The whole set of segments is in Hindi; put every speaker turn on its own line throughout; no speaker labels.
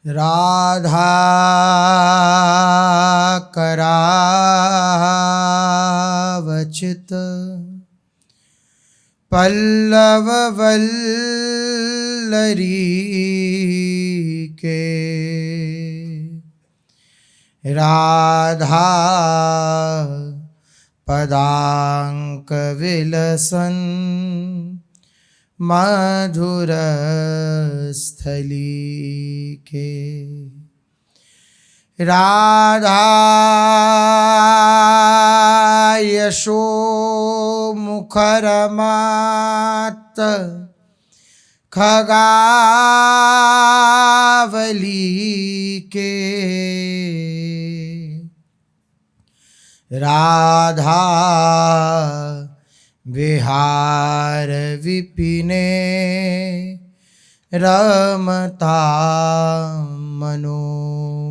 राधा करावचित पल्लव वल्लरी के राधा पदांक विलसन मधुर स्थली के राधा यशो मुखरमात खगावली के राधा विहार विपिने रमता मनो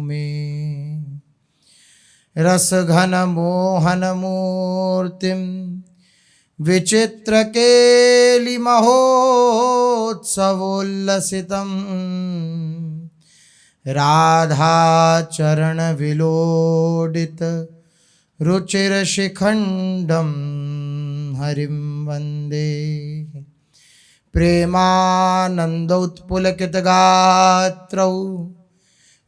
में रस घन मोहन मूर्तिम विचित्र केलि महोत्सवोल्लसितम राधा चरण विलोडित रुचिर शिखंडम हरिं वंदे प्रेमानंदोत्पुलकित गात्रौ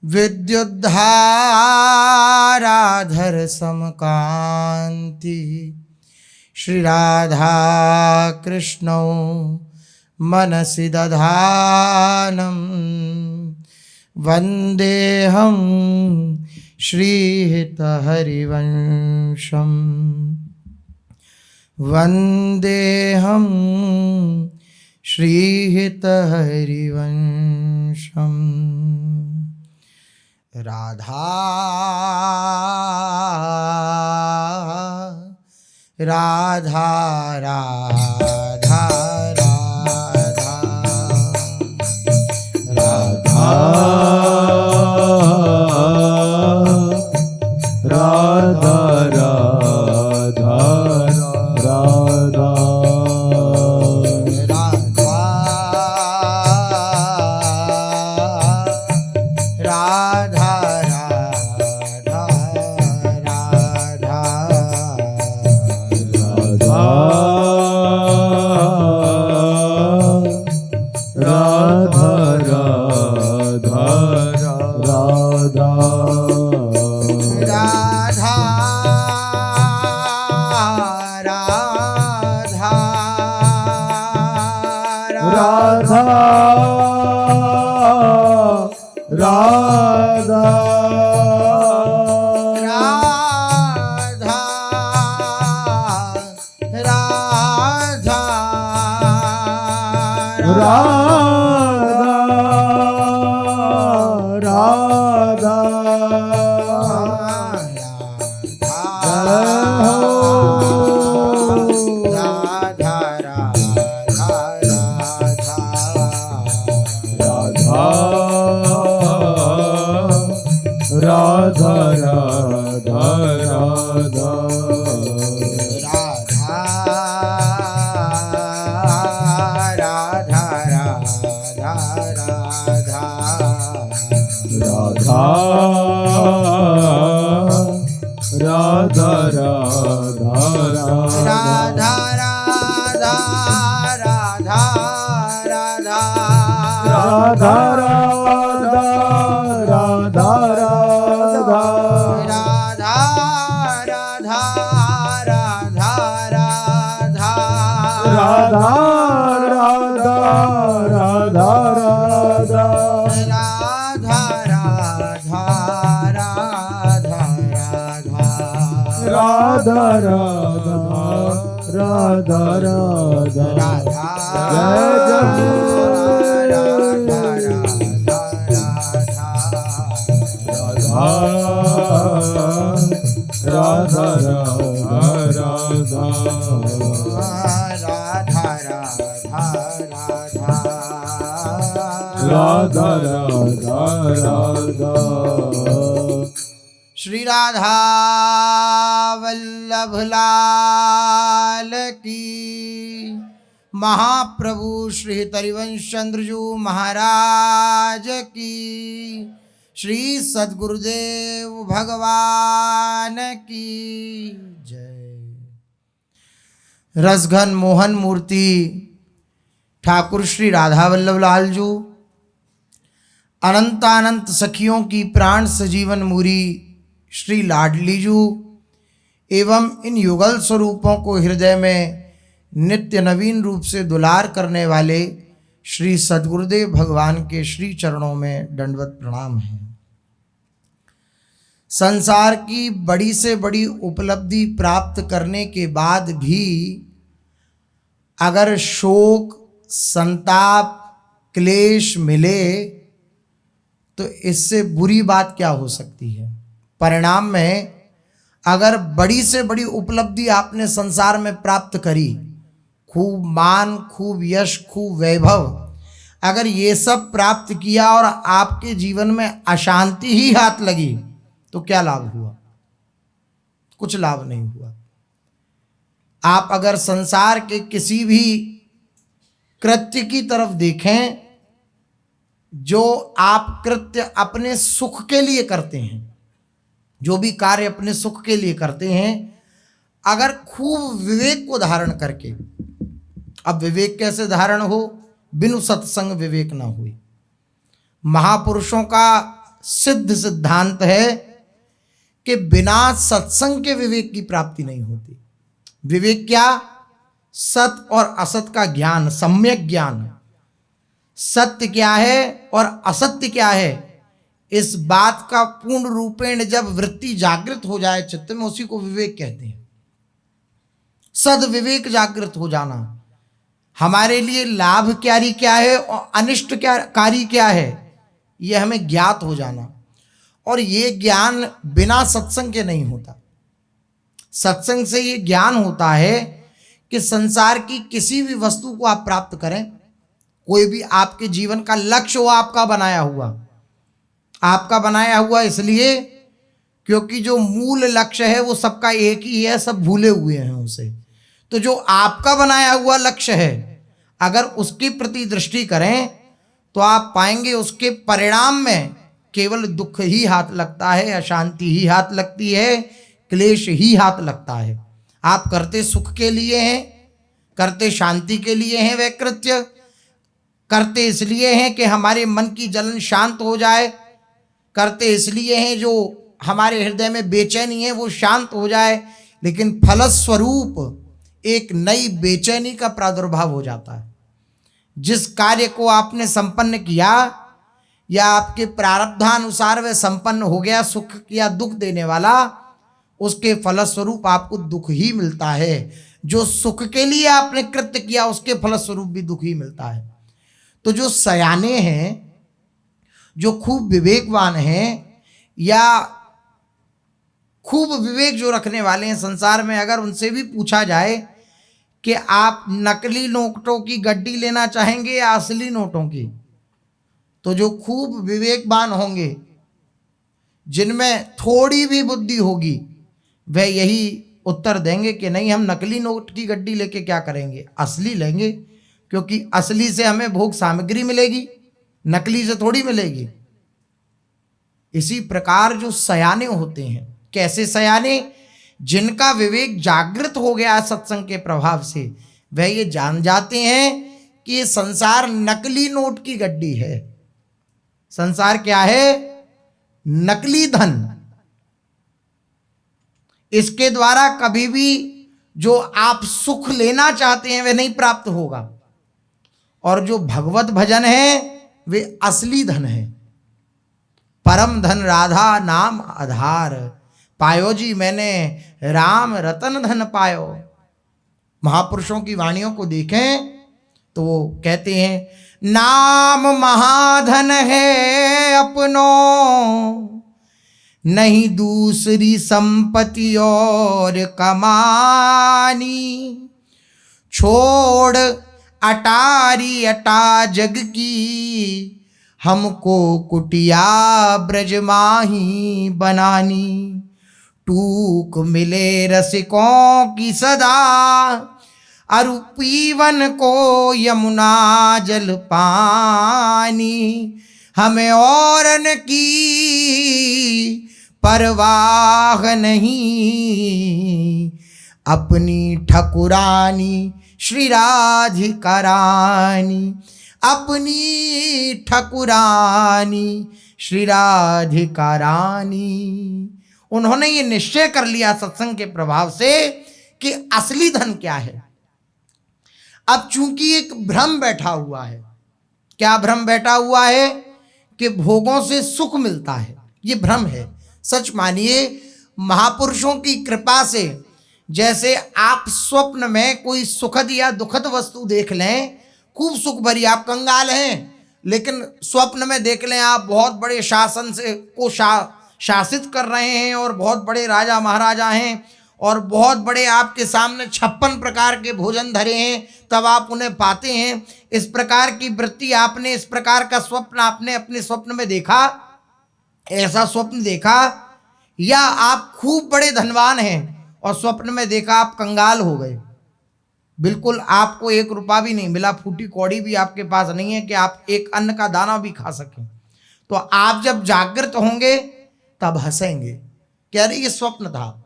विद्युद्धाराधर समकांति श्री राधा कृष्णौ मनसि दधानं वन्देऽहं श्रीहितहरिवंशम् वन्देऽहं श्रीहितहरिवंशम्। राधा राधा राधा राधा राधा राधा राधा राधा श्री राधा वल्लभ लाल की, महाप्रभु श्री हरिवंश चंद्र जी महाराज की। श्री सद्गुरुदेव भगवान की जय। रसघन मोहन मूर्ति ठाकुर श्री राधा वल्लभ लाल जी, अनंतानंत सखियों की प्राण सजीवन मूरी श्री लाडली जी एवं इन युगल स्वरूपों को हृदय में नित्य नवीन रूप से दुलार करने वाले श्री सद्गुरुदेव भगवान के श्री चरणों में दंडवत प्रणाम है। संसार की बड़ी से बड़ी उपलब्धि प्राप्त करने के बाद भी अगर शोक, संताप, क्लेश मिले तो इससे बुरी बात क्या हो सकती है। परिणाम में अगर बड़ी से बड़ी उपलब्धि आपने संसार में प्राप्त करी, खूब मान, खूब यश, खूब वैभव, अगर ये सब प्राप्त किया और आपके जीवन में अशांति ही हाथ लगी तो क्या लाभ हुआ? कुछ लाभ नहीं हुआ। आप अगर संसार के किसी भी कृत्य की तरफ देखें, जो आप कृत्य अपने सुख के लिए करते हैं, जो भी कार्य अपने सुख के लिए करते हैं, अगर खूब विवेक को धारण करके, अब विवेक कैसे धारण हो? बिनु सत्संग विवेक ना हुई। महापुरुषों का सिद्ध सिद्धांत है कि बिना सत्संग के विवेक की प्राप्ति नहीं होती। विवेक क्या? सत और असत का ज्ञान, सम्यक ज्ञान। सत्य क्या है और असत्य क्या है, इस बात का पूर्ण रूपेण जब वृत्ति जागृत हो जाए चित्त में, उसी को विवेक कहते हैं। सद विवेक जागृत हो जाना, हमारे लिए लाभकारी क्या है और अनिष्ट कारी क्या है, यह हमें ज्ञात हो जाना। और ये ज्ञान बिना सत्संग के नहीं होता। सत्संग से ये ज्ञान होता है कि संसार की किसी भी वस्तु को आप प्राप्त करें, कोई भी आपके जीवन का लक्ष्य हो आपका बनाया हुआ, आपका बनाया हुआ इसलिए क्योंकि जो मूल लक्ष्य है वो सबका एक ही है, सब भूले हुए हैं उसे। तो जो आपका बनाया हुआ लक्ष्य है, अगर उसके प्रति दृष्टि करें तो आप पाएंगे उसके परिणाम में केवल दुख ही हाथ लगता है, अशांति ही हाथ लगती है, क्लेश ही हाथ लगता है। आप करते सुख के लिए हैं, करते शांति के लिए हैं, वह कृत्य करते इसलिए हैं कि हमारे मन की जलन शांत हो जाए, करते इसलिए हैं जो हमारे हृदय में बेचैनी है वो शांत हो जाए, लेकिन फलस्वरूप एक नई बेचैनी का प्रादुर्भाव हो जाता है। जिस कार्य को आपने संपन्न किया या आपके प्रारब्धानुसार वह संपन्न हो गया, सुख या दुख देने वाला, उसके फलस्वरूप आपको दुख ही मिलता है। जो सुख के लिए आपने कृत्य किया उसके फलस्वरूप भी दुख ही मिलता है। तो जो सयाने हैं, जो खूब विवेकवान हैं या खूब विवेक जो रखने वाले हैं संसार में, अगर उनसे भी पूछा जाए कि आप नकली नोटों की गड्डी लेना चाहेंगे या असली नोटों की, तो जो खूब विवेकवान होंगे, जिनमें थोड़ी भी बुद्धि होगी, वह यही उत्तर देंगे कि नहीं, हम नकली नोट की गड्डी लेके क्या करेंगे, असली लेंगे, क्योंकि असली से हमें भोग सामग्री मिलेगी, नकली से थोड़ी मिलेगी। इसी प्रकार जो सयाने होते हैं, कैसे सयाने? जिनका विवेक जागृत हो गया सत्संग के प्रभाव से, वह ये जान जाते हैं कि ये संसार नकली नोट की गड्डी है। संसार क्या है? नकली धन। इसके द्वारा कभी भी जो आप सुख लेना चाहते हैं वह नहीं प्राप्त होगा। और जो भगवत भजन है वे असली धन है। परम धन राधा नाम आधार, पायो जी मैंने राम रतन धन पायो। महापुरुषों की वाणियों को देखें तो वो कहते हैं, नाम महाधन है अपनो, नहीं दूसरी संपत्ति और कमानी। छोड़ अटारी अटा जग की, हमको कुटिया ब्रज माही बनानी। टूक मिले रसिकों की सदा, अरु पीवन को यमुना जल पानी। हमें औरन की परवाह नहीं, अपनी ठकुरानी श्री राधिका रानी, अपनी ठकुरानी श्री राधिका रानी। उन्होंने ये निश्चय कर लिया सत्संग के प्रभाव से कि असली धन क्या है। अब चूंकि एक भ्रम बैठा हुआ है, क्या भ्रम बैठा हुआ है कि भोगों से सुख मिलता है, ये भ्रम है। सच मानिए, महापुरुषों की कृपा से जैसे आप स्वप्न में कोई सुखद या दुखद वस्तु देख लें, खूब सुख भरी, आप कंगाल हैं लेकिन स्वप्न में देख लें आप बहुत बड़े शासन से को शासित कर रहे हैं और बहुत बड़े राजा महाराजा हैं और बहुत बड़े आपके सामने 56 प्रकार के भोजन धरे हैं, तब आप उन्हें पाते हैं। इस प्रकार की वृत्ति आपने, इस प्रकार का स्वप्न आपने अपने स्वप्न में देखा, ऐसा स्वप्न देखा, या आप खूब बड़े धनवान हैं और स्वप्न में देखा आप कंगाल हो गए, बिल्कुल आपको 1 रुपया भी नहीं मिला, फूटी कौड़ी भी आपके पास नहीं है कि आप एक अन्न का दाना भी खा सकें, तो आप जब जागृत होंगे तब हंसेंगे कि अरे ये स्वप्न था।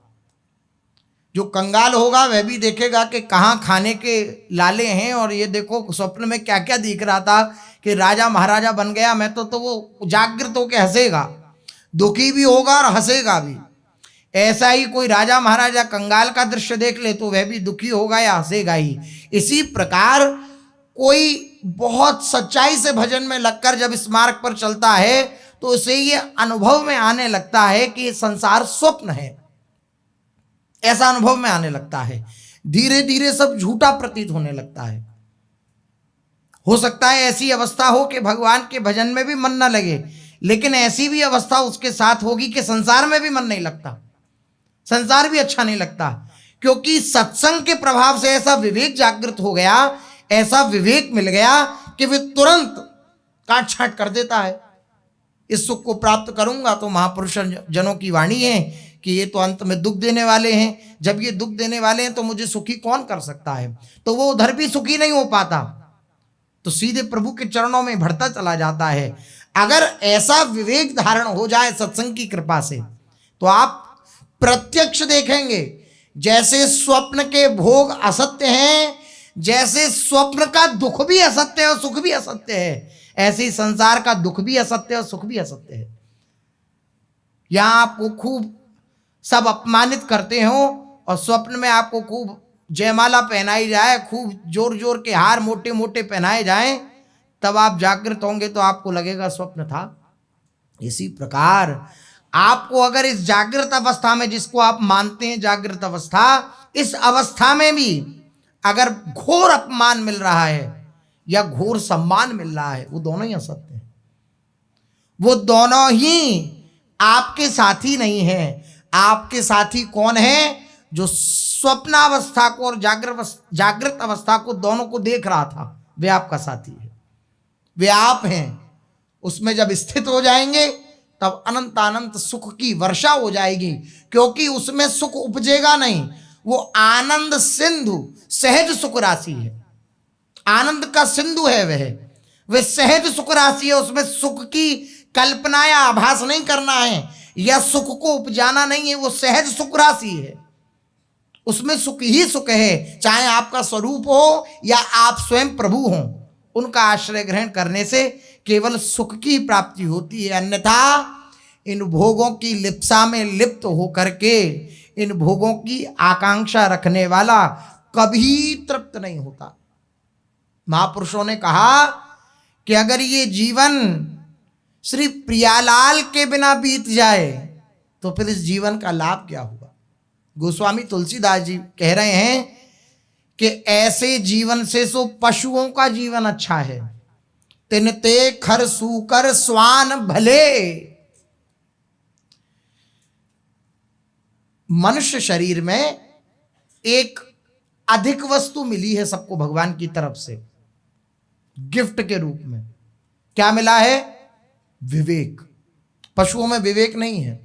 जो कंगाल होगा वह भी देखेगा कि कहाँ खाने के लाले हैं, और ये देखो स्वप्न में क्या क्या दिख रहा था कि राजा महाराजा बन गया मैं, तो वो जागृत होकर हंसेगा, दुखी भी होगा और हंसेगा भी। ऐसा ही कोई राजा महाराजा कंगाल का दृश्य देख ले तो वह भी दुखी होगा या हंसेगा ही। इसी प्रकार कोई बहुत सच्चाई से भजन में लगकर जब इस मार्ग पर चलता है तो उसे ये अनुभव में आने लगता है कि संसार स्वप्न है, ऐसा अनुभव में आने लगता है। धीरे धीरे सब झूठा प्रतीत होने लगता है। हो सकता है ऐसी अवस्था हो कि भगवान के भजन में भी मन न लगे, लेकिन ऐसी भी अवस्था उसके साथ होगी कि संसार में भी मन नहीं लगता, संसार भी अच्छा नहीं लगता, क्योंकि सत्संग के प्रभाव से ऐसा विवेक जागृत हो गया, ऐसा विवेक मिल गया कि वे तुरंत काट छांट कर देता है। इस सुख को प्राप्त करूंगा तो महापुरुष जनों की वाणी है कि ये तो अंत में दुख देने वाले हैं, जब ये दुख देने वाले हैं तो मुझे सुखी कौन कर सकता है, तो वो उधर भी सुखी नहीं हो पाता, तो सीधे प्रभु के चरणों में बढ़ता चला जाता है। अगर ऐसा विवेक धारण हो जाए सत्संग की कृपा से तो आप प्रत्यक्ष देखेंगे जैसे स्वप्न के भोग असत्य हैं, जैसे स्वप्न का दुख भी असत्य है और सुख भी असत्य है, ऐसे ही संसार का दुख भी असत्य और सुख भी असत्य है। यहां आपको खूब सब अपमानित करते हो और स्वप्न में आपको खूब जयमाला पहनाई जाए, खूब जोर जोर के हार मोटे मोटे पहनाए जाएं, तब आप जागृत होंगे तो आपको लगेगा स्वप्न था। इसी प्रकार आपको अगर इस जागृत अवस्था में, जिसको आप मानते हैं जागृत अवस्था, इस अवस्था में भी अगर घोर अपमान मिल रहा है या घोर सम्मान मिल रहा है, वो दोनों ही असत्य हैं, वो दोनों ही आपके साथी नहीं है। आपके साथी कौन है? जो स्वप्नावस्था को और जागृत अवस्था को दोनों को देख रहा था, वे आपका साथी है, वे आप हैं। उसमें जब स्थित हो जाएंगे तब अनंत अनंत सुख की वर्षा हो जाएगी, क्योंकि उसमें सुख उपजेगा नहीं, वो आनंद सिंधु सहज सुख राशि है, आनंद का सिंधु है वह सहज सुख राशि है। उसमें सुख की कल्पना या आभास नहीं करना है या सुख को उपजाना नहीं है, वो सहज सुख राशि है, उसमें सुख ही सुख है, चाहे आपका स्वरूप हो या आप स्वयं प्रभु हो। उनका आश्रय ग्रहण करने से केवल सुख की प्राप्ति होती है, अन्यथा इन भोगों की लिप्सा में लिप्त होकर के इन भोगों की आकांक्षा रखने वाला कभी तृप्त नहीं होता। महापुरुषों ने कहा कि अगर ये जीवन श्री प्रियालाल के बिना बीत जाए तो फिर इस जीवन का लाभ क्या हुआ। गोस्वामी तुलसीदास जी कह रहे हैं कि ऐसे जीवन से सो पशुओं का जीवन अच्छा है, तिनते खर सूकर स्वान भले। मनुष्य शरीर में एक अधिक वस्तु मिली है सबको भगवान की तरफ से गिफ्ट के रूप में। क्या मिला है? विवेक। पशुओं में विवेक नहीं है,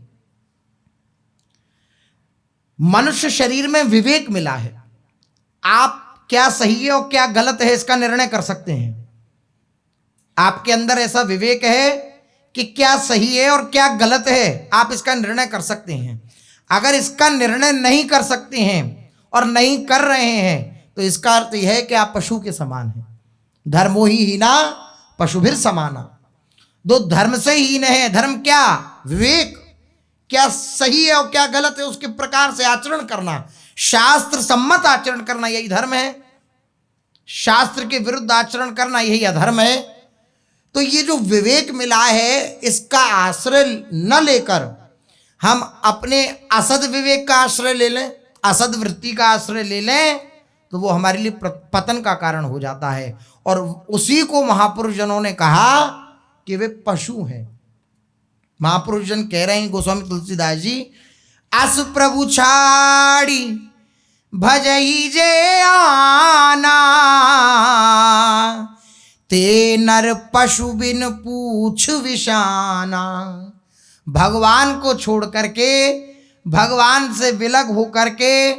मनुष्य शरीर में विवेक मिला है। आप क्या सही है और क्या गलत है इसका निर्णय कर सकते हैं। आपके अंदर ऐसा विवेक है कि क्या सही है और क्या गलत है, आप इसका निर्णय कर सकते हैं। अगर इसका निर्णय नहीं कर सकते हैं और नहीं कर रहे हैं तो इसका अर्थ यह है कि आप पशु के समान हैं। धर्मो ही हीना पशुभिर समाना। दो धर्म से हीन है। धर्म क्या? विवेक, क्या सही है और क्या गलत है उसके प्रकार से आचरण करना, शास्त्र सम्मत आचरण करना, यही धर्म है। शास्त्र के विरुद्ध आचरण करना यही अधर्म है। तो ये जो विवेक मिला है इसका आश्रय न लेकर हम अपने असद विवेक का आश्रय ले लें, असद वृत्ति का आश्रय ले लें, तो वो हमारे लिए पतन का कारण हो जाता है। और उसी को महापुरुष जनों ने कहा कि वे पशु हैं। महापुरुष जन कह रहे हैं, गोस्वामी तुलसीदास जी, अस प्रभु छाड़ी भजई जे आना, ते नर पशु बिन पूछ विशाना। भगवान को छोड़ करके, भगवान से विलग हो करके,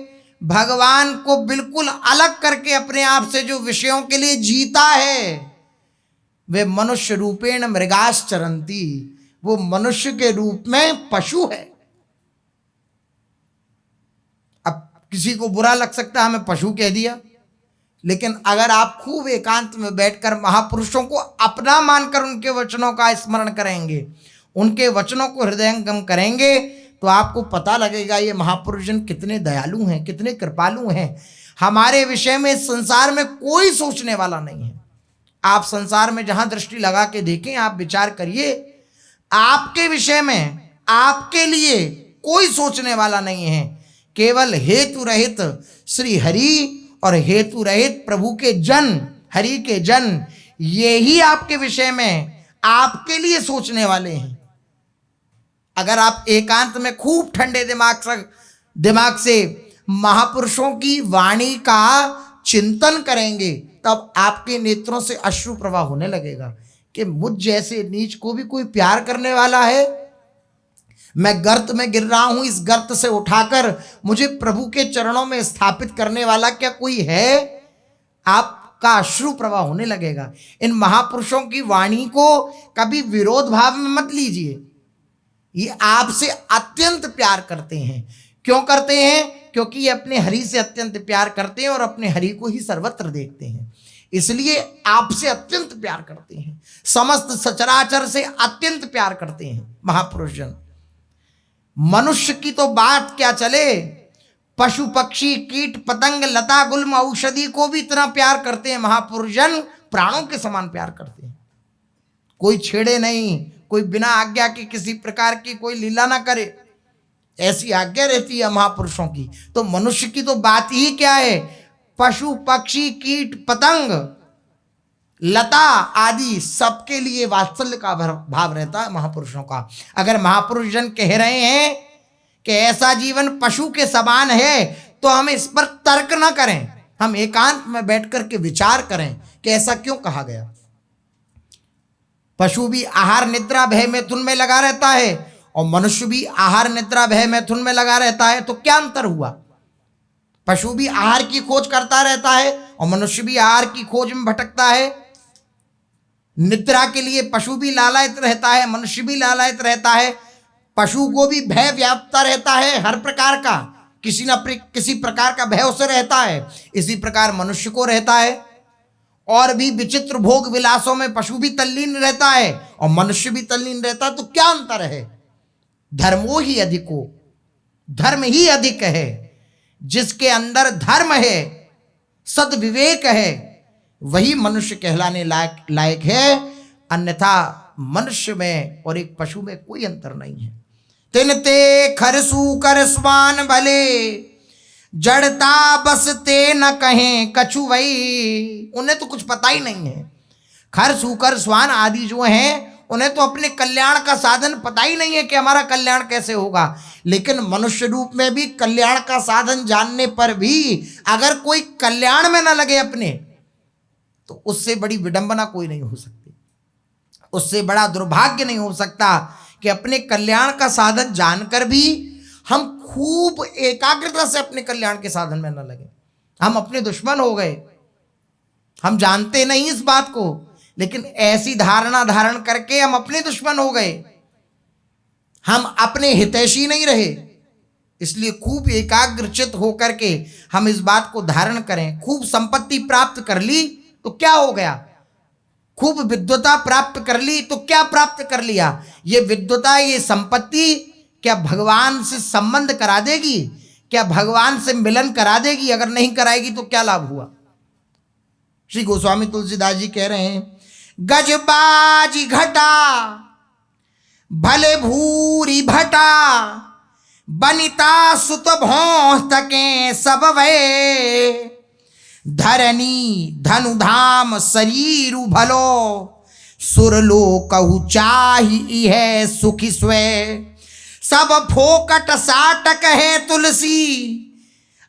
भगवान को बिल्कुल अलग करके अपने आप से जो विषयों के लिए जीता है, वे मनुष्य रूपेण मृगास चरंती, वो मनुष्य के रूप में पशु है। अब किसी को बुरा लग सकता है हमें पशु कह दिया, लेकिन अगर आप खूब एकांत में बैठकर महापुरुषों को अपना मानकर उनके वचनों का स्मरण करेंगे, उनके वचनों को हृदयंगम करेंगे, तो आपको पता लगेगा ये महापुरुष जन कितने दयालु हैं, कितने कृपालु हैं। हमारे विषय में संसार में कोई सोचने वाला नहीं है। आप संसार में जहां दृष्टि लगा के देखें, आप विचार करिए, आपके विषय में, आपके लिए कोई सोचने वाला नहीं है। केवल हेतु रहित श्री हरि और हेतु रहित प्रभु के जन, हरि के जन, ये ही आपके विषय में, आपके लिए सोचने वाले हैं। अगर आप एकांत में खूब ठंडे दिमाग से महापुरुषों की वाणी का चिंतन करेंगे, तब आपके नेत्रों से अश्रु प्रवाह होने लगेगा कि मुझ जैसे नीच को भी कोई प्यार करने वाला है। मैं गर्त में गिर रहा हूं, इस गर्त से उठाकर मुझे प्रभु के चरणों में स्थापित करने वाला क्या कोई है? आपका अश्रु प्रवाह होने लगेगा। इन महापुरुषों की वाणी को कभी विरोध भाव में मत लीजिए। ये आपसे अत्यंत प्यार करते हैं। क्यों करते हैं? क्योंकि ये अपने हरि से अत्यंत प्यार करते हैं और अपने हरि को ही सर्वत्र देखते हैं, इसलिए आपसे अत्यंत प्यार करते हैं। समस्त सचराचर से अत्यंत प्यार करते हैं महापुरुष जन। मनुष्य की तो बात क्या चले, पशु पक्षी कीट पतंग लता गुल्म औषधि को भी इतना प्यार करते हैं महापुरुष जन, प्राणों के समान प्यार करते हैं। कोई छेड़े नहीं, कोई बिना आज्ञा के किसी प्रकार की कोई लीला ना करे, ऐसी आज्ञा रहती है महापुरुषों की। तो मनुष्य की तो बात ही क्या है, पशु पक्षी कीट पतंग लता आदि सबके लिए वात्सल्य का भाव रहता है महापुरुषों का। अगर महापुरुष जन कह रहे हैं कि ऐसा जीवन पशु के समान है, तो हम इस पर तर्क ना करें, हम एकांत में बैठकर के विचार करें कि ऐसा क्यों कहा गया। पशु भी आहार निद्रा भय मैथुन में लगा रहता है और मनुष्य भी आहार निद्रा भय मैथुन में लगा रहता है, तो क्या अंतर हुआ? पशु भी आहार की खोज करता रहता है और मनुष्य भी आहार की खोज में भटकता है। निद्रा के लिए पशु भी लालायित रहता है, मनुष्य भी लालायित रहता है। पशु को भी भय व्याप्ता रहता है हर प्रकार का, किसी न किसी प्रकार का भय उसे रहता है। इसी प्रकार मनुष्य को रहता है। और भी विचित्र भोग विलासों में पशु भी तल्लीन रहता है और मनुष्य भी तल्लीन रहता है, तो क्या अंतर है? धर्मो ही अधिको, धर्म ही अधिक है। जिसके अंदर धर्म है, सद्विवेक है, वही मनुष्य कहलाने लायक है। अन्यथा मनुष्य में और एक पशु में कोई अंतर नहीं है। तिनते खरसू कर स्वान भले, जड़ता बसते न कहें कछु वही। उन्हें तो कुछ पता ही नहीं है। खर सूकर स्वान आदि जो हैं, उन्हें तो अपने कल्याण का साधन पता ही नहीं है कि हमारा कल्याण कैसे होगा। लेकिन मनुष्य रूप में भी कल्याण का साधन जानने पर भी अगर कोई कल्याण में न लगे अपने, तो उससे बड़ी विडंबना कोई नहीं हो सकती, उससे बड़ा दुर्भाग्य नहीं हो सकता कि अपने कल्याण का साधन जानकर भी हम खूब एकाग्रता से अपने कल्याण के साधन में न लगे। हम अपने दुश्मन हो गए, हम जानते नहीं इस बात को लेकिन ऐसी धारणा धारण करके हम अपने दुश्मन हो गए, हम अपने हितैषी नहीं रहे। इसलिए खूब एकाग्रचित होकर के हम इस बात को धारण करें। खूब संपत्ति प्राप्त कर ली तो क्या हो गया, खूब विद्वता प्राप्त कर ली तो क्या प्राप्त कर लिया। ये विद्वता, ये संपत्ति क्या भगवान से संबंध करा देगी, क्या भगवान से मिलन करा देगी? अगर नहीं कराएगी तो क्या लाभ हुआ। श्री गोस्वामी तुलसीदास जी कह रहे हैं, गजबाजी घटा भले भूरी भटा, बनिता सुत भौं तके सब वे, धरनी धनुधाम शरीर भलो, सुरलो कहु चाही है सुखी स्वे, सब फोकट साटक है तुलसी,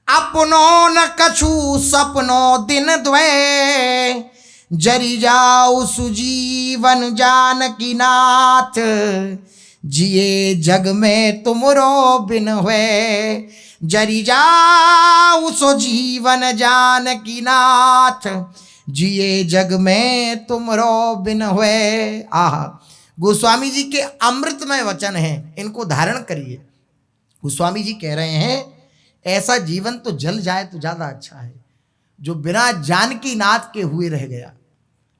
अपनो न कछु सपनो दिन द्वे, जरी जाऊ सुजीवन जानकी नाथ, जिए जग में तुमरो बिन हुए, जरी जाऊ सो जीवन जानकी नाथ, जिए जग में तुमरो बिन हुए। आह, गोस्वामी जी के अमृतमय वचन हैं, इनको धारण करिए। गोस्वामी जी कह रहे हैं ऐसा जीवन तो जल जाए तो ज्यादा अच्छा है, जो बिना जानकी नाथ के हुए रह गया,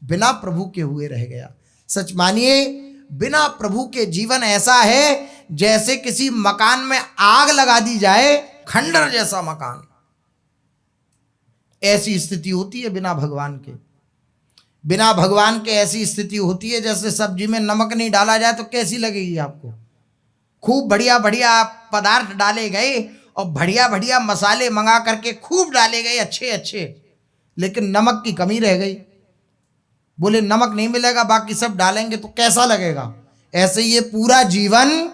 बिना प्रभु के हुए रह गया। सच मानिए, बिना प्रभु के जीवन ऐसा है जैसे किसी मकान में आग लगा दी जाए, खंडर जैसा मकान, ऐसी स्थिति होती है बिना भगवान के। बिना भगवान के ऐसी स्थिति होती है जैसे सब्जी में नमक नहीं डाला जाए तो कैसी लगेगी आपको। खूब बढ़िया बढ़िया पदार्थ डाले गए और बढ़िया बढ़िया मसाले मंगा करके खूब डाले गए अच्छे अच्छे, लेकिन नमक की कमी रह गई। बोले नमक नहीं मिलेगा, बाकी सब डालेंगे तो कैसा लगेगा। ऐसे ये पूरा जीवन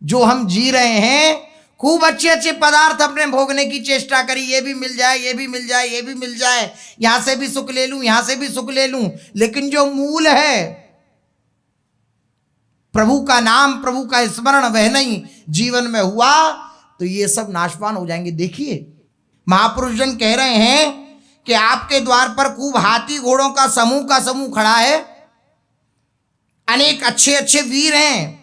जो हम जी रहे हैं, खूब अच्छे अच्छे पदार्थ अपने भोगने की चेष्टा करी, ये भी मिल जाए, ये भी मिल जाए, ये भी मिल जाए, यहां से भी सुख ले लूं, यहां से भी सुख ले लूं, लेकिन जो मूल है प्रभु का नाम, प्रभु का स्मरण, वह नहीं जीवन में हुआ तो ये सब नाशवान हो जाएंगे। देखिए, महापुरुष जन कह रहे हैं कि आपके द्वार पर खूब हाथी घोड़ों का समूह खड़ा है, अनेक अच्छे अच्छे वीर हैं,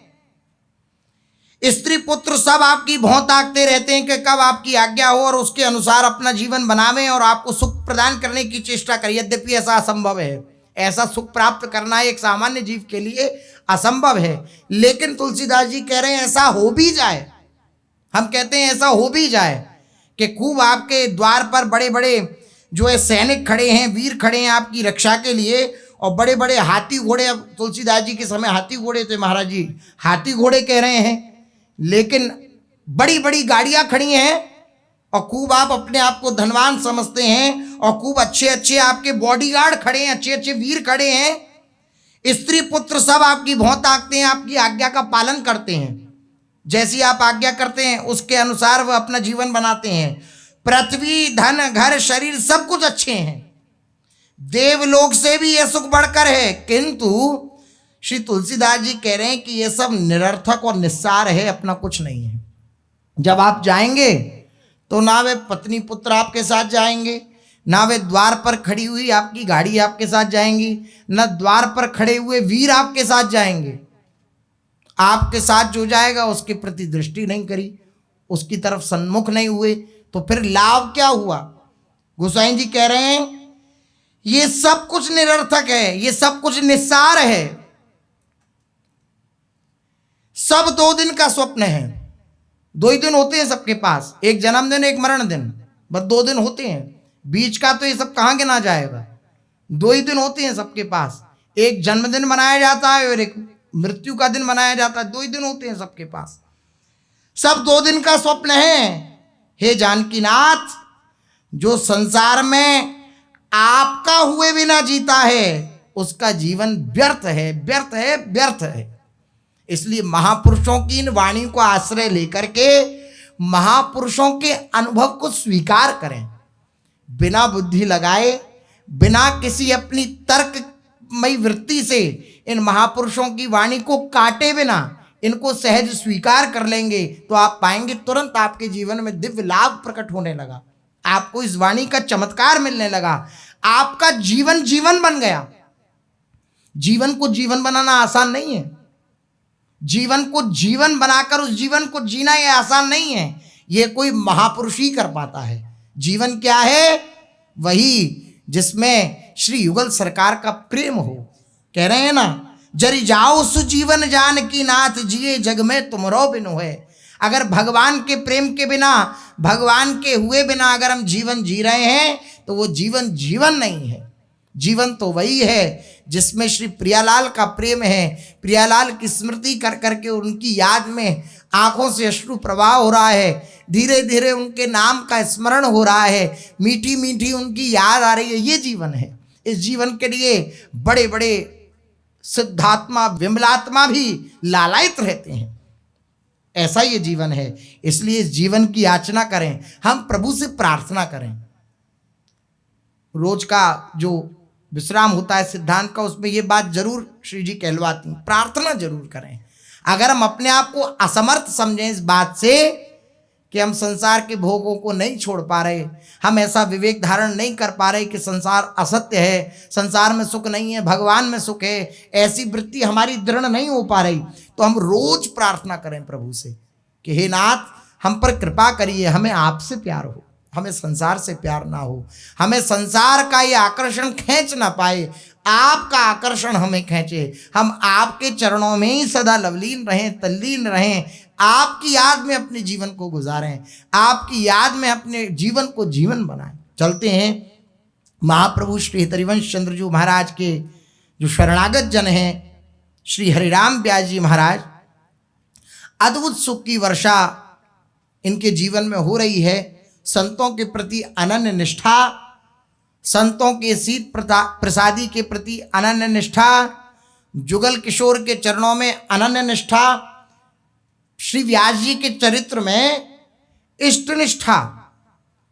स्त्री पुत्र सब आपकी भौं ताकते रहते हैं कि कब आपकी आज्ञा हो और उसके अनुसार अपना जीवन बनावें और आपको सुख प्रदान करने की चेष्टा करें। यद्यपि ऐसा असंभव है, ऐसा सुख प्राप्त करना एक सामान्य जीव के लिए असंभव है, लेकिन तुलसीदास जी कह रहे हैं ऐसा हो भी जाए। हम कहते हैं ऐसा हो भी जाए कि खूब आपके द्वार पर बड़े बड़े जो है सैनिक खड़े हैं, वीर खड़े हैं आपकी रक्षा के लिए, और बड़े बड़े हाथी घोड़े। अब तुलसीदास जी के समय हाथी घोड़े थे, महाराज जी हाथी घोड़े कह रहे हैं, लेकिन बड़ी बड़ी गाड़ियां खड़ी हैं और खूब आप अपने आप को धनवान समझते हैं और खूब अच्छे अच्छे आपके बॉडीगार्ड खड़े हैं, अच्छे अच्छे वीर खड़े हैं, स्त्री पुत्र सब आपकी भौं ताकते हैं, आपकी आज्ञा का पालन करते हैं, जैसी आप आज्ञा करते हैं उसके अनुसार वह अपना जीवन बनाते हैं। पृथ्वी धन घर शरीर सब कुछ अच्छे हैं, देवलोक से भी यह सुख बढ़कर है, किंतु श्री तुलसीदास जी कह रहे हैं कि यह सब निरर्थक और निस्सार है, अपना कुछ नहीं है। जब आप जाएंगे तो ना वे पत्नी पुत्र आपके साथ जाएंगे, ना वे द्वार पर खड़ी हुई आपकी गाड़ी आपके साथ जाएंगी, ना द्वार पर खड़े हुए वीर आपके साथ जाएंगे। आपके साथ जो जाएगा उसके प्रति दृष्टि नहीं करी, उसकी तरफ सन्मुख नहीं हुए, तो फिर लाभ क्या हुआ। गोसाई जी कह रहे हैं ये सब कुछ निरर्थक है, ये सब कुछ निस्सार है, सब 2 दिन का स्वप्न है। 2 ही दिन होते हैं सबके पास, एक जन्मदिन एक मरण दिन, बस 2 दिन होते हैं, बीच का तो ये सब कहाँ गिना जाएगा। 2 ही दिन होते हैं सबके पास, एक जन्मदिन मनाया जाता है और एक मृत्यु का दिन मनाया जाता है, 2 ही दिन होते हैं सबके पास, सब 2 दिन का स्वप्न है। हे जानकीनाथ, जो संसार में आपका हुए बिना जीता है उसका जीवन व्यर्थ है, व्यर्थ है, व्यर्थ है। इसलिए महापुरुषों की इन वाणी को आश्रय लेकर के महापुरुषों के अनुभव को स्वीकार करें, बिना बुद्धि लगाए, बिना किसी अपनी तर्कमयी वृत्ति से इन महापुरुषों की वाणी को काटे बिना इनको सहज स्वीकार कर लेंगे तो आप पाएंगे तुरंत आपके जीवन में दिव्य लाभ प्रकट होने लगा, आपको इस वाणी का चमत्कार मिलने लगा, आपका जीवन जीवन बन गया। जीवन को जीवन बनाना आसान नहीं है। जीवन को जीवन बनाकर उस जीवन को जीना ये आसान नहीं है। ये कोई महापुरुष ही कर पाता है। जीवन क्या है? वही जिसमें श्री युगल सरकार का प्रेम हो। कह रहे हैं ना, जरी जाओ सुजीवन जान की नाथ, जिए जग में तुमरो बिन होए। अगर भगवान के प्रेम के बिना, भगवान के हुए बिना अगर हम जीवन जी रहे हैं तो वो जीवन जीवन नहीं है। जीवन तो वही है जिसमें श्री प्रियालाल का प्रेम है। प्रियालाल की स्मृति कर करके उनकी याद में आंखों से अश्रु प्रवाह हो रहा है। धीरे धीरे उनके नाम का स्मरण हो रहा है। मीठी मीठी उनकी याद आ रही है। ये जीवन है। इस जीवन के लिए बड़े बड़े सिद्धात्मा, विमलात्मा भी लालायित रहते हैं। ऐसा ये जीवन है। इसलिए इस जीवन की याचना करें, हम प्रभु से प्रार्थना करें। रोज का जो विश्राम होता है सिद्धांत का, उसमें ये बात जरूर श्री जी कहलवाती, प्रार्थना जरूर करें। अगर हम अपने आप को असमर्थ समझें इस बात से कि हम संसार के भोगों को नहीं छोड़ पा रहे, हम ऐसा विवेक धारण नहीं कर पा रहे कि संसार असत्य है, संसार में सुख नहीं है, भगवान में सुख है, ऐसी वृत्ति हमारी दृढ़ नहीं हो पा रही, तो हम रोज प्रार्थना करें प्रभु से कि हे नाथ, हम पर कृपा करिए, हमें आपसे प्यार हो, हमें संसार से प्यार ना हो, हमें संसार का ये आकर्षण खींच ना पाए, आपका आकर्षण हमें खींचे, हम आपके चरणों में ही सदा लवलीन रहें, तल्लीन रहें, आपकी याद में अपने जीवन को गुजारें, आपकी याद में अपने जीवन को जीवन बनाएं। चलते हैं महाप्रभु श्री हरिवंश चंद्र जी महाराज के जो शरणागत जन हैं, श्री हरिराम व्यास जी महाराज, अद्भुत सुख की वर्षा इनके जीवन में हो रही है। संतों के प्रति अनन्य निष्ठा, संतों के शीत प्रसादी के प्रति अनन्य निष्ठा, जुगल किशोर के चरणों में अनन्य निष्ठा, श्री व्यास जी के चरित्र में इष्ट निष्ठा,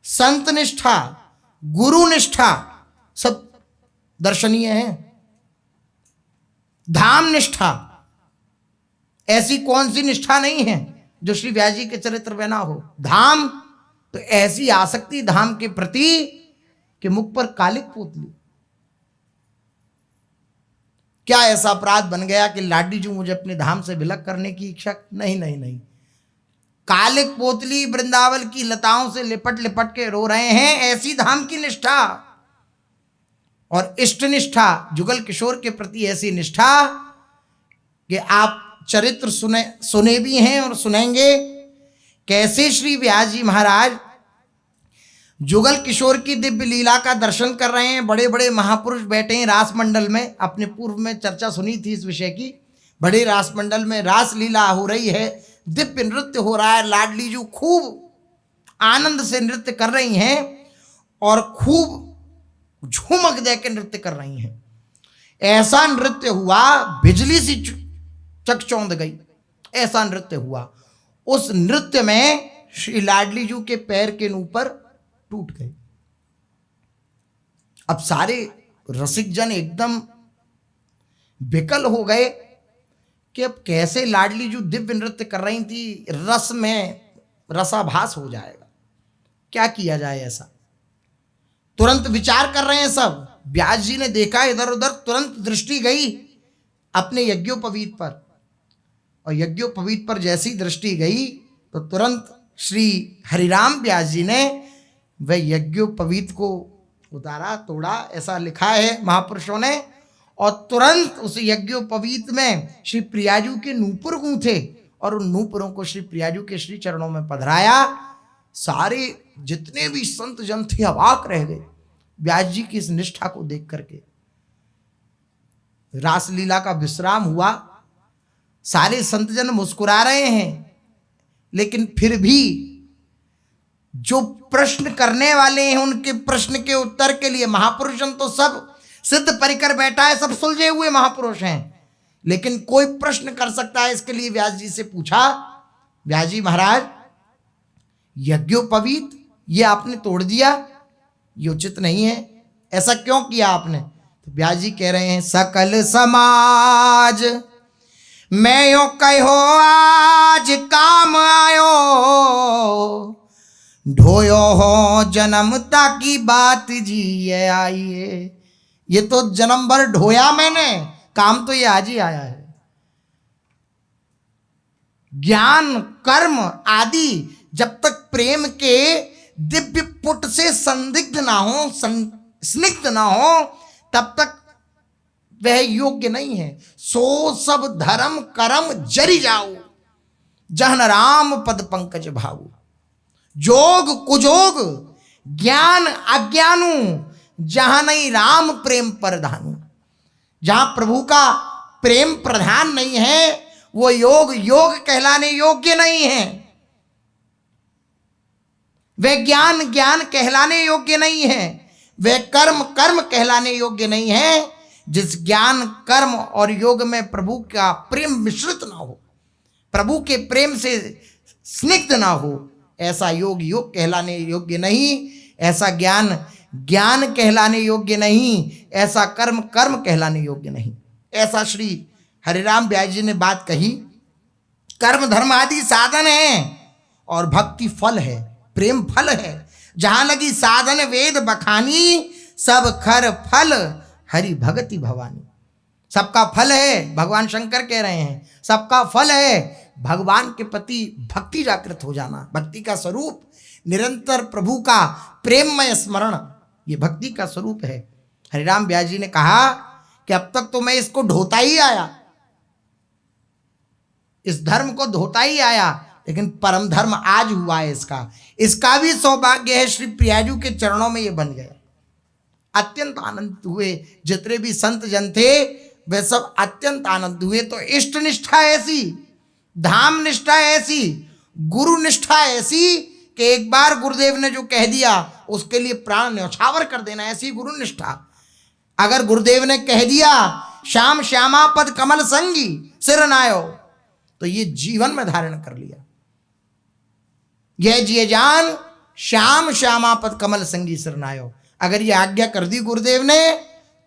संत निष्ठा, गुरु निष्ठा सब दर्शनीय है। धाम निष्ठा, ऐसी कौन सी निष्ठा नहीं है जो श्री व्यास जी के चरित्र में ना हो। धाम तो ऐसी आसक्ति धाम के प्रति कि मुख पर कालिक पोतली। क्या ऐसा अपराध बन गया कि लाडी जी मुझे अपने धाम से विलग करने की इच्छा? नहीं नहीं नहीं, कालिक पोतली वृंदावन की लताओं से लिपट लिपट के रो रहे हैं, ऐसी धाम की निष्ठा। और इष्ट निष्ठा, जुगल किशोर के प्रति ऐसी निष्ठा कि आप चरित्र सुने भी हैं और सुनेंगे। कैसे श्री व्यास जी महाराज जुगल किशोर की दिव्य लीला का दर्शन कर रहे हैं। बड़े बड़े महापुरुष बैठे हैं रास मंडल में। अपने पूर्व में चर्चा सुनी थी इस विषय की। बड़े रास मंडल में रास लीला हो रही है, दिव्य नृत्य हो रहा है। लाडली जी खूब आनंद से नृत्य कर रही हैं और खूब झूमक दे के नृत्य कर रही हैं। ऐसा नृत्य हुआ बिजली सी चकचौंध गई, ऐसा नृत्य हुआ। उस नृत्य में श्री लाडली जी के पैर के ऊपर टूट गए। अब सारे रसिक जन एकदम विकल हो गए कि अब कैसे लाडली जी दिव्य नृत्य कर रही थी, रस में रसाभास हो जाएगा, क्या किया जाए ऐसा। तुरंत विचार कर रहे हैं सब। व्यास जी ने देखा इधर उधर, तुरंत दृष्टि गई अपने यज्ञोपवीत पर, और यज्ञोपवीत पर जैसी दृष्टि गई तो तुरंत श्री हरिराम व्यास जी ने वह यज्ञोपवीत को उतारा, तोड़ा, ऐसा लिखा है महापुरुषों ने, और तुरंत उस यज्ञोपवीत में श्री प्रियाजू के नूपुर गूंथे और उन नूपुरों को श्री प्रियाजू के श्री चरणों में पधराया। सारे जितने भी संत जन थे अवाक रह गए व्यास जी की इस निष्ठा को देख करके। रासलीला का विश्राम हुआ, सारे संत जन मुस्कुरा रहे हैं, लेकिन फिर भी जो प्रश्न करने वाले हैं उनके प्रश्न के उत्तर के लिए महापुरुष जन तो सब सिद्ध परिकर बैठा है, सब सुलझे हुए महापुरुष हैं, लेकिन कोई प्रश्न कर सकता है इसके लिए व्यास जी से पूछा, व्यास जी महाराज यज्ञोपवीत ये आपने तोड़ दिया, ये उचित नहीं है, ऐसा क्यों किया आपने? तो व्यास जी कह रहे हैं, सकल समाज मैं यो कहो आज काम आयो, ढोयो हो जन्मता की बात जी ये आइए। ये तो जन्म भर ढोया मैंने, काम तो ये आज ही आया है। ज्ञान कर्म आदि जब तक प्रेम के दिव्य पुट से संदिग्ध ना हो, स्निग्ध ना हो, तब तक वह योग्य नहीं है। सो सब धर्म कर्म जरि जाओ, जहन राम पद पंकज भाऊ। जोग कुजोग ज्ञान अज्ञानु, जहां नहीं राम प्रेम प्रधानु। जहां प्रभु का प्रेम प्रधान नहीं है, वो योग योग कहलाने योग्य नहीं है, वे ज्ञान ज्ञान कहलाने योग्य नहीं है, वे कर्म कर्म कहलाने योग्य नहीं है। जिस ज्ञान कर्म और योग में प्रभु का प्रेम मिश्रित ना हो, प्रभु के प्रेम से स्निग्ध ना हो, ऐसा योग योग कहलाने योग्य नहीं, ऐसा ज्ञान ज्ञान कहलाने योग्य नहीं, ऐसा कर्म कर्म कहलाने योग्य नहीं। ऐसा श्री हरिराम व्यास जी ने बात कही। कर्म धर्म आदि साधन है और भक्ति फल है, प्रेम फल है। जहां लगी साधन वेद बखानी, सब खर फल हरि भगति भवानी। सबका फल है, भगवान शंकर कह रहे हैं, सबका फल है भगवान के प्रति भक्ति जागृत हो जाना। भक्ति का स्वरूप निरंतर प्रभु का प्रेममय स्मरण, ये भक्ति का स्वरूप है। हरिराम व्यास जी ने कहा कि अब तक तो मैं इसको ढोता ही आया, इस धर्म को धोता ही आया, लेकिन परम धर्म आज हुआ है इसका भी सौभाग्य है। श्री प्रियाजू के चरणों में ये बन गया। अत्यंत आनंद हुए, जितने भी संत जन थे वे सब अत्यंत आनंद हुए। तो इष्ट निष्ठा ऐसी, धाम निष्ठा ऐसी, गुरु निष्ठा ऐसी कि एक बार गुरुदेव ने जो कह दिया उसके लिए प्राण न्यौछावर कर देना, ऐसी गुरु निष्ठा। अगर गुरुदेव ने कह दिया श्याम श्यामा पद कमल संगी सिर नायो, तो ये जीवन में धारण कर लिया। यह जिए जान श्याम श्यामा पद कमल संगी सिर नायो। अगर ये आज्ञा कर दी गुरुदेव ने,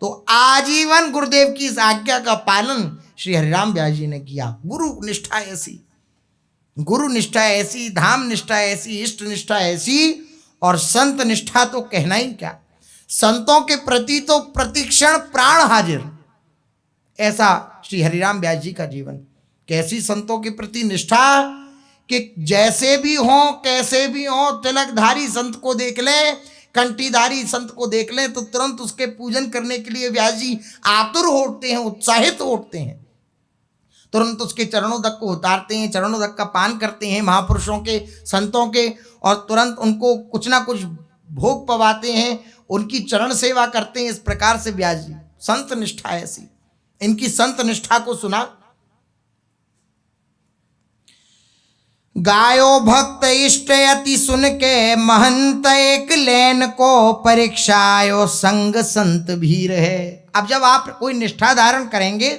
तो आजीवन गुरुदेव की इस आज्ञा का पालन श्री हरिराम व्यास जी ने किया। गुरु निष्ठा ऐसी, गुरु निष्ठा ऐसी, धाम निष्ठा ऐसी, इष्ट निष्ठा ऐसी, और संत निष्ठा तो कहना ही क्या। संतों के प्रति तो प्रतिक्षण प्राण हाजिर। ऐसा श्री हरिराम व्यास जी का जीवन। कैसी संतों के प्रति निष्ठा कि जैसे भी हो कैसे भी हो, तिलकधारी संत को देख ले, कंठीधारी संत को देख लें तो तुरंत उसके पूजन करने के लिए व्यास जी आतुर होते हैं, उत्साहित होते हैं। तुरंत उसके चरणोदक को उतारते हैं, चरणोदक का पान करते हैं महापुरुषों के, संतों के, और तुरंत उनको कुछ ना कुछ भोग पवाते हैं, उनकी चरण सेवा करते हैं। इस प्रकार से व्यास जी संत निष्ठा ऐसी। इनकी संत निष्ठा को सुना। गायो भक्त इष्ट अति सुन के, महंत एक लेन को परीक्षायो संग संत भीर है। अब जब आप कोई निष्ठा धारण करेंगे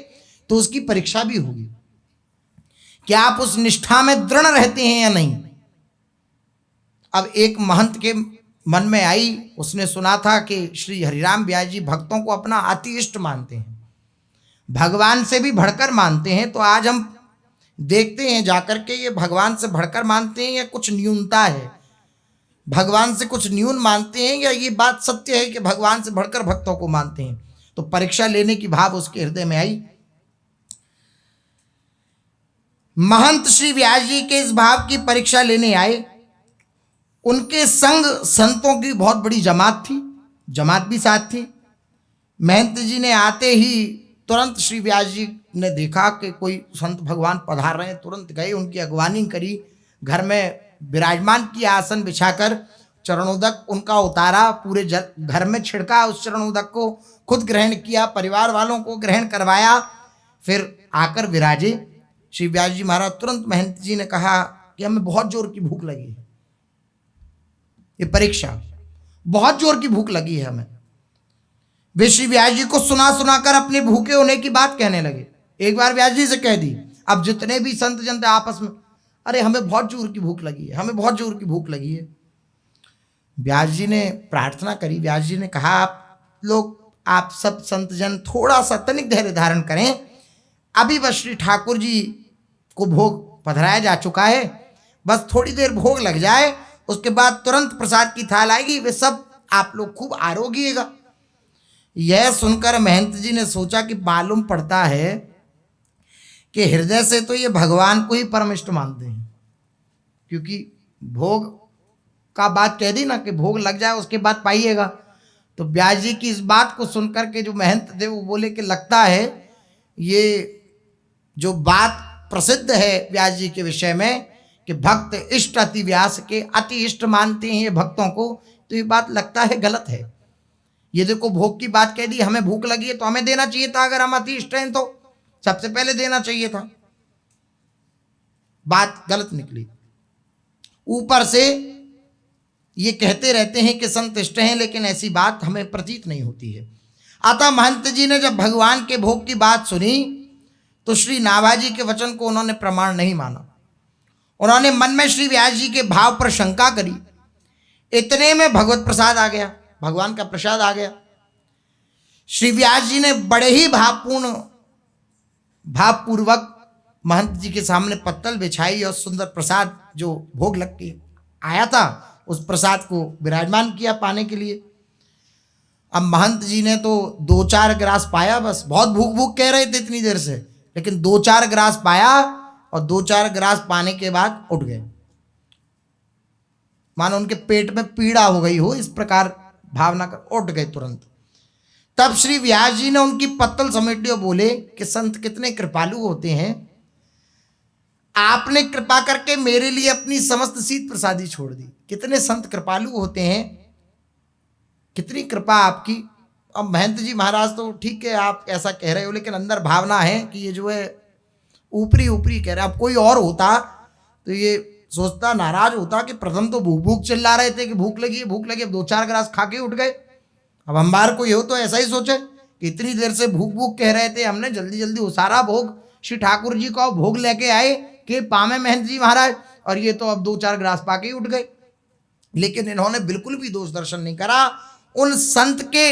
तो उसकी परीक्षा भी होगी कि आप उस निष्ठा में दृढ़ रहते हैं या नहीं। अब एक महंत के मन में आई, उसने सुना था कि श्री हरिराम व्यास जी भक्तों को अपना अति इष्ट मानते हैं, भगवान से भी बढ़कर मानते हैं। तो आज हम देखते हैं जाकर के ये भगवान से बढ़कर मानते हैं या कुछ न्यूनता है, भगवान से कुछ न्यून मानते हैं, या ये बात सत्य है कि भगवान से बढ़कर भक्तों को मानते हैं। तो परीक्षा लेने की भाव उसके हृदय में आई। महंत श्री व्यास जी के इस भाव की परीक्षा लेने आए। उनके संग संतों की बहुत बड़ी जमात थी, जमात भी साथ थी। महंत जी ने आते ही तुरंत श्री व्यास जी ने देखा कि कोई संत भगवान पधार रहे हैं, तुरंत गए, उनकी अगवानी करी, घर में विराजमान किया आसन बिछाकर, चरणोदक उनका उतारा, पूरे घर में छिड़का उस चरणोदक को, खुद ग्रहण किया, परिवार वालों को ग्रहण करवाया, फिर आकर विराजे। श्री व्यास जी महाराज तुरंत महंत जी ने कहा कि हमें बहुत जोर की भूख लगी है, ये परीक्षा, बहुत जोर की भूख लगी है हमें। वे श्री व्यास जी को सुना सुनाकर अपने भूखे होने की बात कहने लगे। एक बार व्यास जी से कह दी। अब जितने भी संत जन थे आपस में, अरे हमें बहुत जोर की भूख लगी है, हमें बहुत जोर की भूख लगी है। व्यास जी ने प्रार्थना करी। व्यास जी ने कहा आप लोग, आप सब संत जन थोड़ा सा तनिक धैर्य धारण करें, अभी बस श्री ठाकुर जी को भोग पधराया जा चुका है, बस थोड़ी देर भोग लग जाए, उसके बाद तुरंत प्रसाद की थाल आएगी, वे सब आप लोग खूब आरोगिएगा। यह सुनकर महंत जी ने सोचा कि मालूम पड़ता है कि हृदय से तो ये भगवान को ही परम इष्ट मानते हैं, क्योंकि भोग का बात कह दी ना कि भोग लग जाए उसके बाद पाइएगा। तो व्यास जी की इस बात को सुनकर के जो महंत थे वो बोले कि लगता है ये जो बात प्रसिद्ध है व्यास जी के विषय में कि भक्त इष्ट अति व्यास के, अति इष्ट मानते हैं ये भक्तों को, तो ये बात लगता है गलत है। ये देखो भोग की बात कह दी, हमें भूख लगी है तो हमें देना चाहिए था, अगर हम अति इष्ट हैं तो सबसे पहले देना चाहिए था। बात गलत निकली। ऊपर से ये कहते रहते हैं कि संत इष्ट हैं, लेकिन ऐसी बात हमें प्रतीत नहीं होती है। अतः महंत जी ने जब भगवान के भोग की बात सुनी तो श्री नाभाजी के वचन को उन्होंने प्रमाण नहीं माना। उन्होंने मन में श्री व्यास जी के भाव पर शंका करी। इतने में भगवत प्रसाद आ गया, भगवान का प्रसाद आ गया। श्री व्यास जी ने बड़े ही भावपूर्वक महंत जी के सामने पत्तल बिछाई और सुंदर प्रसाद जो भोग लग के आया था उस प्रसाद को विराजमान किया पाने के लिए। अब महंत जी ने तो 2-4 ग्रास पाया, बस बहुत भूख भूख कह रहे थे इतनी देर से, लेकिन 2-4 ग्रास पाया और 2-4 ग्रास पाने के बाद उठ गए, मानो उनके पेट में पीड़ा हो गई हो, इस प्रकार भावना कर उठ गए तुरंत। तब श्री व्यास जी ने उनकी पत्तल समेटी और बोले कि संत कितने कृपालु होते हैं, आपने कृपा करके मेरे लिए अपनी समस्त शीत प्रसादी छोड़ दी। कितने संत कृपालु होते हैं, कितनी कृपा आपकी। अब महंत जी महाराज तो ठीक है आप ऐसा कह रहे हो, लेकिन अंदर भावना है कि ये जो है ऊपरी ऊपरी कह रहे हैं। अब कोई और होता तो ये सोचता, नाराज होता कि प्रथम तो भूख भूख चिल्ला रहे थे कि भूख लगी है भूख लगी, अब 2-4 ग्रास खा के उठ गए। अब हमारे को ये हो तो ऐसा ही सोचे कि इतनी देर से भूख भूख कह रहे थे, हमने जल्दी जल्दी सारा भोग श्री ठाकुर जी का भोग लेके आए कि पामे महंत जी महाराज, और ये तो अब 2-4 ग्रास पा के ही उठ गए। लेकिन इन्होंने बिल्कुल भी दोष दर्शन नहीं करा। उन संत के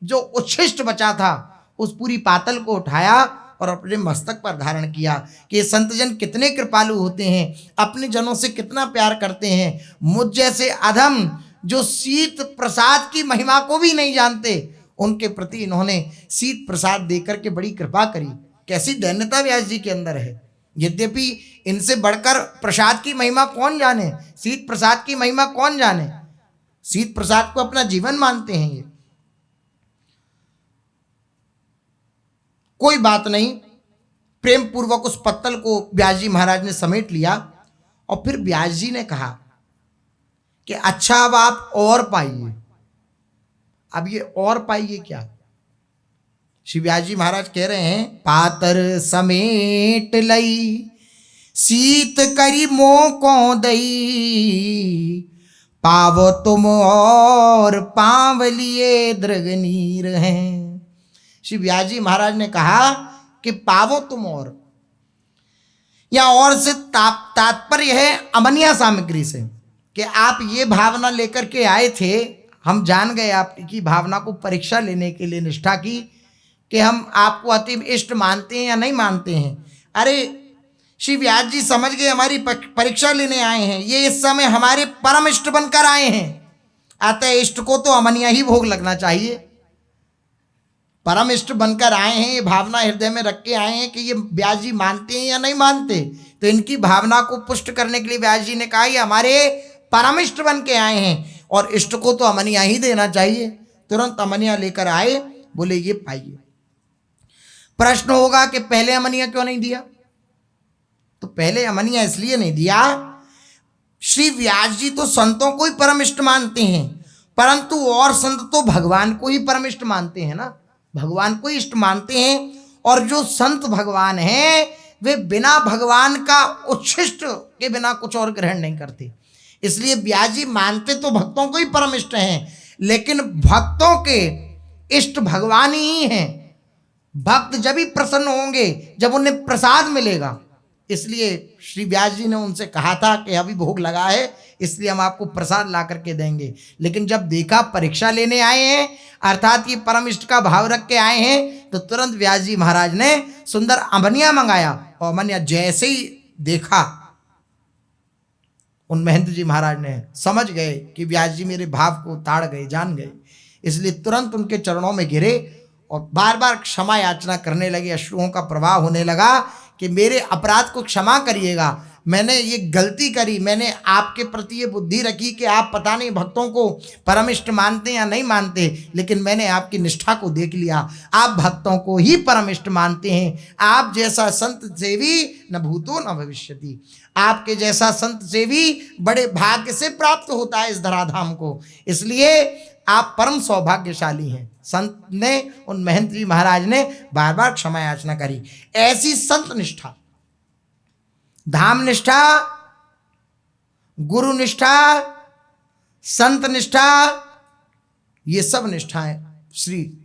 जो उच्छिष्ट बचा था उस पूरी पातल को उठाया और अपने मस्तक पर धारण किया कि ये संतजन कितने कृपालु होते हैं, अपने जनों से कितना प्यार करते हैं। मुझ जैसे अधम जो शीत प्रसाद की महिमा को भी नहीं जानते, उनके प्रति इन्होंने शीत प्रसाद देकर के बड़ी कृपा करी। कैसी दैन्यता व्यास जी के अंदर है। यद्यपि इनसे बढ़कर प्रसाद की महिमा कौन जाने, शीत प्रसाद की महिमा कौन जाने, शीत प्रसाद को अपना जीवन मानते हैं ये। कोई बात नहीं, प्रेम पूर्वक उस पत्तल को व्यास जी महाराज ने समेट लिया और फिर व्यास जी ने कहा कि अच्छा अब आप और पाइए। अब ये और पाइए क्या? श्री व्यास जी महाराज कह रहे हैं, पातर समेट लई शीत करी मोको दई, पावो तुम और पाव लिए दृगनीर हैं। श्री व्यास जी महाराज ने कहा कि पावो तुम और, या और से तात्पर्य है अमनिया सामग्री से, कि आप ये भावना लेकर के आए थे, हम जान गए आपकी भावना को परीक्षा लेने के लिए निष्ठा की कि हम आपको अति इष्ट मानते हैं या नहीं मानते हैं। अरे श्री व्यास जी समझ गए हमारी परीक्षा लेने आए हैं, ये इस समय हमारे परम इष्ट बनकर आए हैं, अतः इष्ट को तो अमनिया ही भोग लगना चाहिए। परम इष्ट बनकर आए हैं, ये भावना हृदय में रख के आए हैं कि ये व्यास जी मानते हैं या नहीं मानते, तो इनकी भावना को पुष्ट करने के लिए व्यास जी ने कहा ये हमारे परम इष्ट बन के आए हैं और इष्ट को तो अमनिया ही देना चाहिए। तुरंत अमनिया लेकर आए, बोले ये पाइए। प्रश्न होगा कि पहले अमनिया क्यों नहीं दिया? तो पहले अमनिया इसलिए नहीं दिया, श्री व्यास जी तो संतों को ही परम इष्ट मानते हैं, परंतु और संत तो भगवान को ही परम इष्ट मानते हैं ना, भगवान को इष्ट मानते हैं। और जो संत भगवान हैं वे बिना भगवान का उच्छिष्ट के बिना कुछ और ग्रहण नहीं करते। इसलिए व्यास जी मानते तो भक्तों को ही परम इष्ट हैं, लेकिन भक्तों के इष्ट भगवान ही हैं। भक्त जब ही प्रसन्न होंगे जब उन्हें प्रसाद मिलेगा। इसलिए श्री व्यास जी ने उनसे कहा था कि अभी भोग लगा है इसलिए हम आपको प्रसाद ला करके देंगे, लेकिन जब देखा परीक्षा लेने आए हैं अर्थात ये परम इष्ट का भाव रख के आए हैं, तो तुरंत व्यास जी महाराज ने सुंदर अमनिया मंगाया और अमनिया जैसे ही देखा उन महंत जी महाराज ने समझ गए कि व्यास जी मेरे भाव को ताड़ गए, जान गए इसलिए तुरंत उनके चरणों में गिरे और बार बार क्षमा याचना करने लगे। अश्रुओं का प्रवाह होने लगा कि मेरे अपराध को क्षमा करिएगा, मैंने ये गलती करी, मैंने आपके प्रति ये बुद्धि रखी कि आप पता नहीं भक्तों को परमिष्ट मानते या नहीं मानते, लेकिन मैंने आपकी निष्ठा को देख लिया, आप भक्तों को ही परमिष्ट मानते हैं। आप जैसा संत सेवी न भूतो न भविष्यति, आपके जैसा संत सेवी बड़े भाग्य से प्राप्त होता है इस धराधाम को, इसलिए आप परम सौभाग्यशाली हैं। संत ने, उन महंत जी महाराज ने बार बार क्षमा याचना करी। ऐसी संत निष्ठा, धाम निष्ठा, गुरु निष्ठा, संत निष्ठा, ये सब निष्ठाएं श्री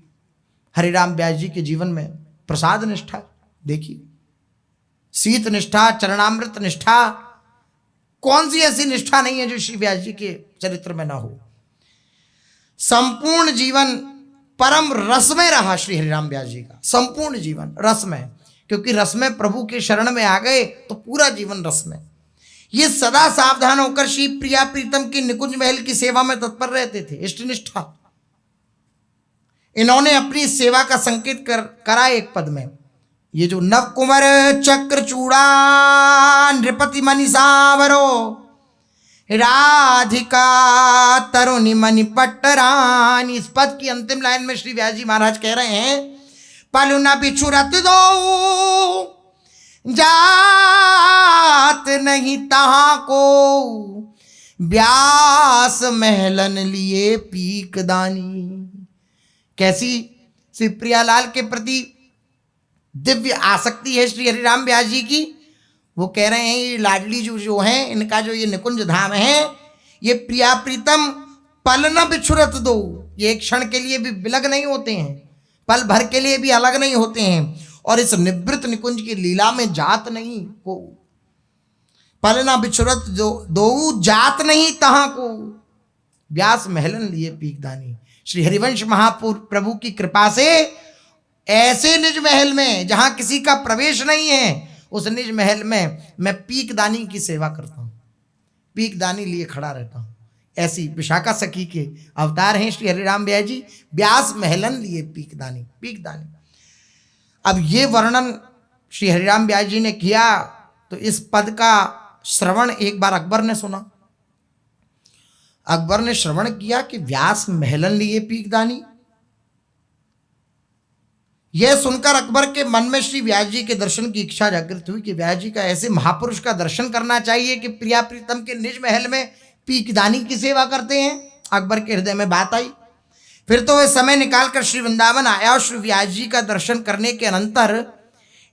हरिराम व्यास जी के जीवन में। प्रसाद निष्ठा देखिए, शीत निष्ठा, चरणामृत निष्ठा, कौन सी ऐसी निष्ठा नहीं है जो श्री व्यास जी के चरित्र में ना हो। संपूर्ण जीवन परम रस में रहा श्री हरिराम व्यास जी का, संपूर्ण जीवन रस में, क्योंकि रस में प्रभु के शरण में आ गए तो पूरा जीवन रस में। ये सदा सावधान होकर श्री प्रिया प्रीतम की निकुंज महल की सेवा में तत्पर रहते थे। इष्टनिष्ठा, इन्होंने अपनी सेवा का संकेत करा एक पद में। ये जो नव कुंवर चक्र चूड़ा नृपति मणि सावरो राधिका तरुणी मणि पट्टरानी, इस पद की अंतिम लाइन में श्री व्यास जी महाराज कह रहे हैं, पलु न बिछुरत दो जात नहीं तहां को, व्यास महलन लिए पीक दानी। कैसी श्री प्रियालाल के प्रति दिव्य आसक्ति है श्री हरिराम व्यास जी की। वो कह रहे हैं ये लाडली जो हैं, इनका जो ये निकुंज धाम है, ये प्रिया प्रीतम पल न बिछुरत दो, ये एक क्षण के लिए भी विलग नहीं होते हैं, पल भर के लिए भी अलग नहीं होते हैं, और इस निवृत्त निकुंज की लीला में जात नहीं को। पल न बिछुरत दो जात नहीं तहां को, व्यास महलन लिए पीकदानी। श्री हरिवंश महाप्रभु की कृपा से ऐसे निज महल में जहां किसी का प्रवेश नहीं है, उस निज महल में मैं पीकदानी की सेवा करता हूं, पीकदानी लिए खड़ा रहता हूं। ऐसी विशाखा सखी के अवतार हैं श्री हरिराम व्यास जी, व्यास महलन लिए पीकदानी, पीकदानी। अब ये वर्णन श्री हरिराम व्यास जी ने किया तो इस पद का श्रवण एक बार अकबर ने सुना। अकबर ने श्रवण किया कि व्यास महलन लिए पीकदानी। यह सुनकर अकबर के मन में श्री व्यास जी के दर्शन की इच्छा जागृत हुई कि व्यास जी का ऐसे महापुरुष का दर्शन करना चाहिए कि प्रिया प्रीतम के निज महल में पीकदानी की सेवा करते हैं। अकबर के हृदय में बात आई। फिर तो वह समय निकालकर श्री वृंदावन आया और श्री व्यास जी का दर्शन करने के अनंतर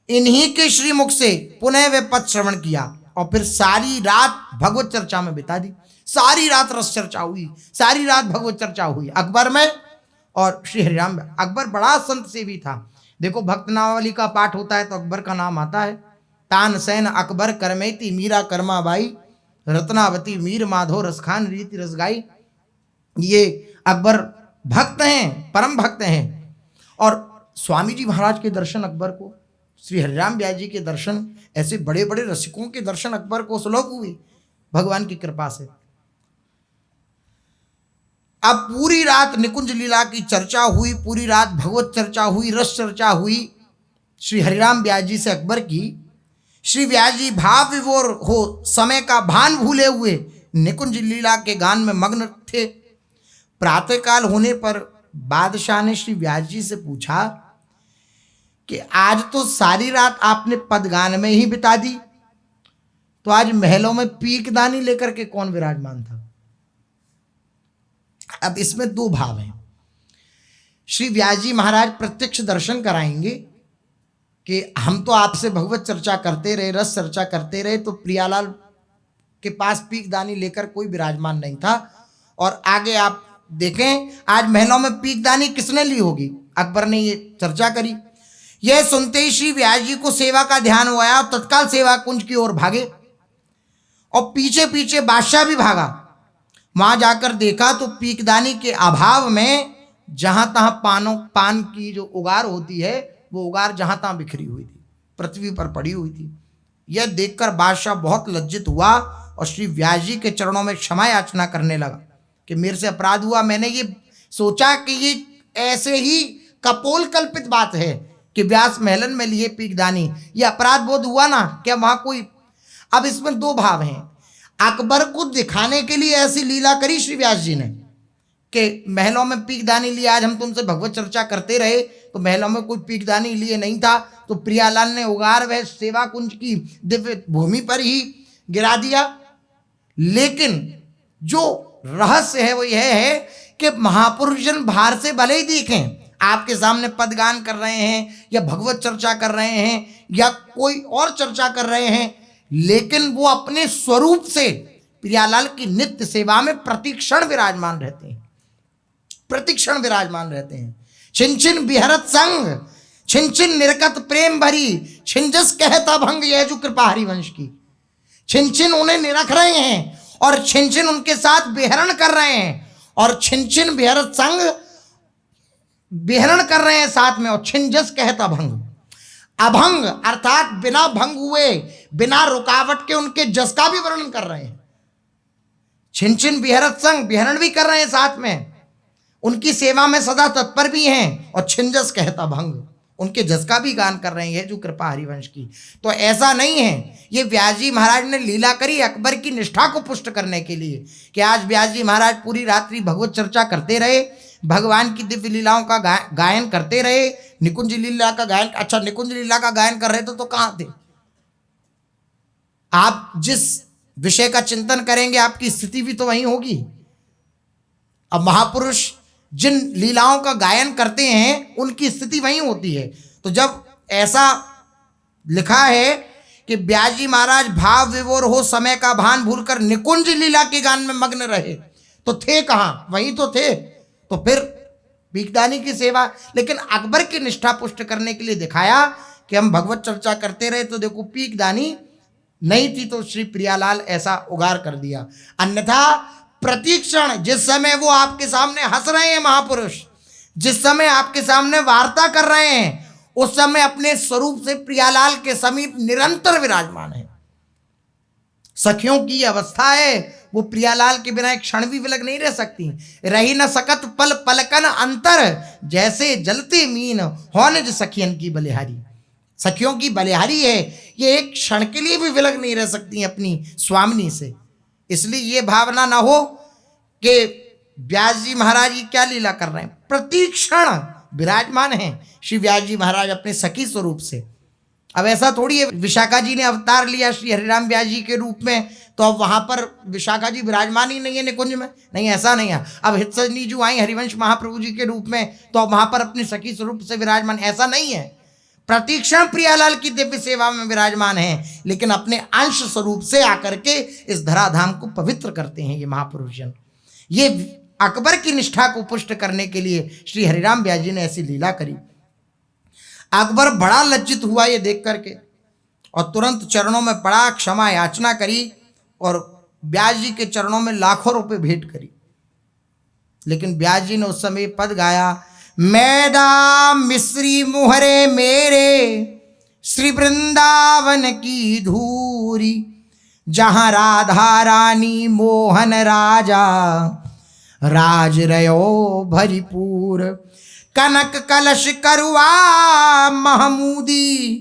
इन्हीं के श्री मुख से पुनः वे पद श्रवण किया और फिर सारी रात भगवत चर्चा में बिता दी। सारी रात रस चर्चा हुई, सारी रात भगवत चर्चा हुई अकबर में और श्री हरिराम। अकबर बड़ा संत सेवी था। देखो भक्त नामावली का पाठ होता है तो अकबर का नाम आता है। तानसेन अकबर करमेती मीरा कर्मा बाई, रत्नावती मीर माधो रसखान रीति रसगाई। ये अकबर भक्त हैं, परम भक्त हैं। और स्वामी जी महाराज के दर्शन अकबर को, श्री हरिराम व्यास जी के दर्शन, ऐसे बड़े बड़े रसिकों के दर्शन अकबर को सुलभ हुए भगवान की कृपा से। अब पूरी रात निकुंज लीला की चर्चा हुई, पूरी रात भगवत चर्चा हुई, रस चर्चा हुई श्री हरिराम व्यास जी से अकबर की। श्री व्यास जी भाव विभोर हो, समय का भान भूले हुए निकुंज लीला के गान में मग्न थे। प्रातःकाल होने पर बादशाह ने श्री व्यास जी से पूछा कि आज तो सारी रात आपने पदगान में ही बिता दी, तो आज महलों में पीकदानी लेकर के कौन विराजमान था? अब इसमें दो भाव हैं। श्री व्यास जी महाराज प्रत्यक्ष दर्शन कराएंगे कि हम तो आपसे भगवत चर्चा करते रहे, रस चर्चा करते रहे, तो प्रियालाल के पास पीकदानी लेकर कोई विराजमान नहीं था। और आगे आप देखें आज महलों में पीकदानी किसने ली होगी? अकबर ने ये चर्चा करी। यह सुनते ही श्री व्यास जी को सेवा का ध्यान हुआ और तत्काल सेवा कुंज की ओर भागे और पीछे पीछे बादशाह भी भागा। वहां जाकर देखा तो पीकदानी के अभाव में जहां तहां पान की जो उगार होती है वो उगार जहां तहां बिखरी हुई थी, पृथ्वी पर पड़ी हुई थी। यह देखकर बादशाह बहुत लज्जित हुआ और श्री व्यास जी के चरणों में क्षमा याचना करने लगा कि मेरे से अपराध हुआ, मैंने ये सोचा कि ये ऐसे ही कपोल कल्पित बात है कि व्यास महलन में लिए पीकदानी, ये अपराध बोध हुआ ना क्या वहां कोई। अब इसमें दो भाव हैं। अकबर को दिखाने के लिए ऐसी लीला करी श्री व्यास जी ने कि महलों में पीकदानी लिए, आज हम तुमसे भगवत चर्चा करते रहे तो महलों में कोई पीकदानी लिए नहीं था, तो प्रियालाल ने उगार वह सेवा कुंज की दिव्य भूमि पर ही गिरा दिया। लेकिन जो रहस्य है वो यह है कि महापुरुष जन बाहर से भले ही देखें, आपके सामने पदगान कर रहे हैं या भगवत चर्चा कर रहे हैं या कोई और चर्चा कर रहे हैं, लेकिन वो अपने स्वरूप से प्रियालाल की नित्य सेवा में प्रतिक्षण विराजमान रहते हैं, प्रतिक्षण विराजमान रहते हैं। छिन छिन बिहरत संग, छिन छिन निरकत प्रेम भरी, छिंजस कहता भंग, यह जो कृपा हरिवंश की। छिन छिन उन्हें निरख रहे हैं और छिन छिन उनके साथ बिहरण कर रहे हैं, और छिन छिन बिहरत संग बिहरण कर रहे हैं साथ में, और छिंजस कहता भंग, अभंग अर्थात बिना भंग हुए, बिना रुकावट के उनके जस का भी वर्णन कर रहे हैं। छिन छिन बिहरत संग, बिहरण भी कर रहे हैं साथ में, उनकी सेवा में सदा तत्पर भी हैं, और छिंजस कहता भंग, उनके जस का भी गान कर रहे हैं, जो कृपा हरिवंश की। तो ऐसा नहीं है, ये व्यास जी महाराज ने लीला करी अकबर की निष्ठा को पुष्ट करने के लिए कि आज व्यास जी महाराज पूरी रात्रि भगवत चर्चा करते रहे, भगवान की दिव्य लीलाओं का गायन करते रहे, निकुंज लीला का गायन। अच्छा, निकुंज लीला का गायन कर रहे थे तो कहाँ थे आप? जिस विषय का चिंतन करेंगे आपकी स्थिति भी तो वहीं होगी। अब महापुरुष जिन लीलाओं का गायन करते हैं उनकी स्थिति वहीं होती है। तो जब ऐसा लिखा है कि व्यास जी महाराज भाव विभोर हो समय का भान भूलकर निकुंज लीला के गान में मग्न रहे, तो थे कहाँ? वहीं तो थे। तो फिर पीकदानी की सेवा, लेकिन अकबर की निष्ठा पुष्ट करने के लिए दिखाया कि हम भगवत चर्चा करते रहे तो देखो पीकदानी नहीं थी, तो श्री प्रियालाल ऐसा उगार कर दिया। अन्यथा प्रतिक्षण जिस समय वो आपके सामने हंस रहे हैं महापुरुष, जिस समय आपके सामने वार्ता कर रहे हैं, उस समय अपने स्वरूप से प्रियालाल के समीप निरंतर विराजमान है। सखियों की अवस्था है, वो प्रियालाल के बिना एक क्षण भी विलग नहीं रह सकती। रही न सकत पल पलकन अंतर, जैसे जलते मीन होनज सखियन की बलिहारी। सखियों की बलिहारी है, ये एक क्षण के लिए भी विलग नहीं रह सकती अपनी स्वामिनी से। इसलिए ये भावना ना हो कि व्यास जी महाराज ये क्या लीला कर रहे हैं, प्रतिक्षण विराजमान हैं श्री व्यास जी महाराज अपने सखी स्वरूप से। अब ऐसा थोड़ी है विशाखा जी ने अवतार लिया श्री हरिराम व्यास जी के रूप में, तो अब वहां पर विशाखा जी विराजमान ही नहीं है निकुंज में, नहीं, ऐसा नहीं है। अब हितसजनी जो आई हरिवंश महाप्रभु जी के रूप में, तो अब वहां पर अपनी सखी स्वरूप से विराजमान, ऐसा नहीं है। प्रतिक्षण प्रियालाल की दिव्य सेवा में विराजमान है, लेकिन अपने अंश स्वरूप से आकर के इस धराधाम को पवित्र करते हैं ये महापुरुष जन। ये अकबर की निष्ठा को पुष्ट करने के लिए श्री हरिराम व्यास जी ने ऐसी लीला करी। अकबर बड़ा लज्जित हुआ ये देख करके, और तुरंत चरणों में पड़ा, क्षमा याचना करी, और व्यास जी के चरणों में लाखों रुपए भेंट करी। लेकिन व्यास जी ने उस समय पद गाया, मैदा मिश्री मुहरे मेरे, श्री वृंदावन की धूरी, जहां राधा रानी मोहन राजा, राज रयो भरिपूर, कनक कलश करुआ महमूदी,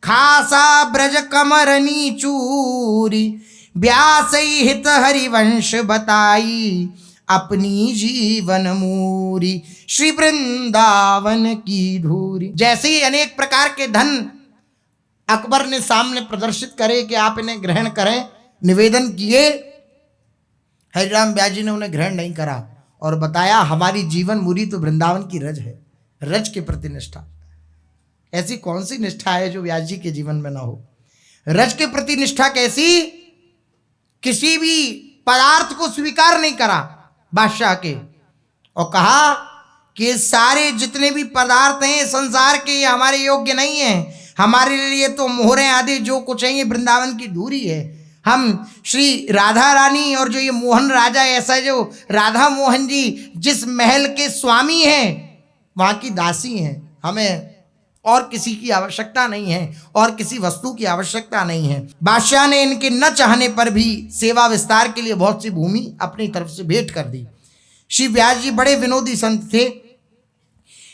खासा ब्रज कमरनी चूरी, व्यास हित हरिवंश बताई, अपनी जीवन मूरी, श्री वृंदावन की धूरी। जैसे ही अनेक प्रकार के धन अकबर ने सामने प्रदर्शित करे कि आप इन्हें ग्रहण करें, निवेदन किए, हरिराम व्यास जी ने उन्हें ग्रहण नहीं करा और बताया हमारी जीवन मूरी तो वृंदावन की रज है, रज के प्रति निष्ठा। ऐसी कौन सी निष्ठा है जो व्यास जी के जीवन में ना हो? रज के प्रति निष्ठा कैसी? किसी भी पदार्थ को स्वीकार नहीं करा बादशाह के, और कहा कि सारे जितने भी पदार्थ हैं संसार के, ये हमारे योग्य नहीं है, हमारे लिए तो मोहरें आदि जो कुछ है ये वृंदावन की धूरी है। हम श्री राधा रानी और जो ये मोहन राजा, ऐसा जो राधा मोहन जी जिस महल के स्वामी हैं वहाँ की दासी हैं, हमें और किसी की आवश्यकता नहीं है और किसी वस्तु की आवश्यकता नहीं है। बादशाह ने इनके न चाहने पर भी सेवा विस्तार के लिए बहुत सी भूमि अपनी तरफ से भेंट कर दी। श्री व्यास जी बड़े विनोदी संत थे।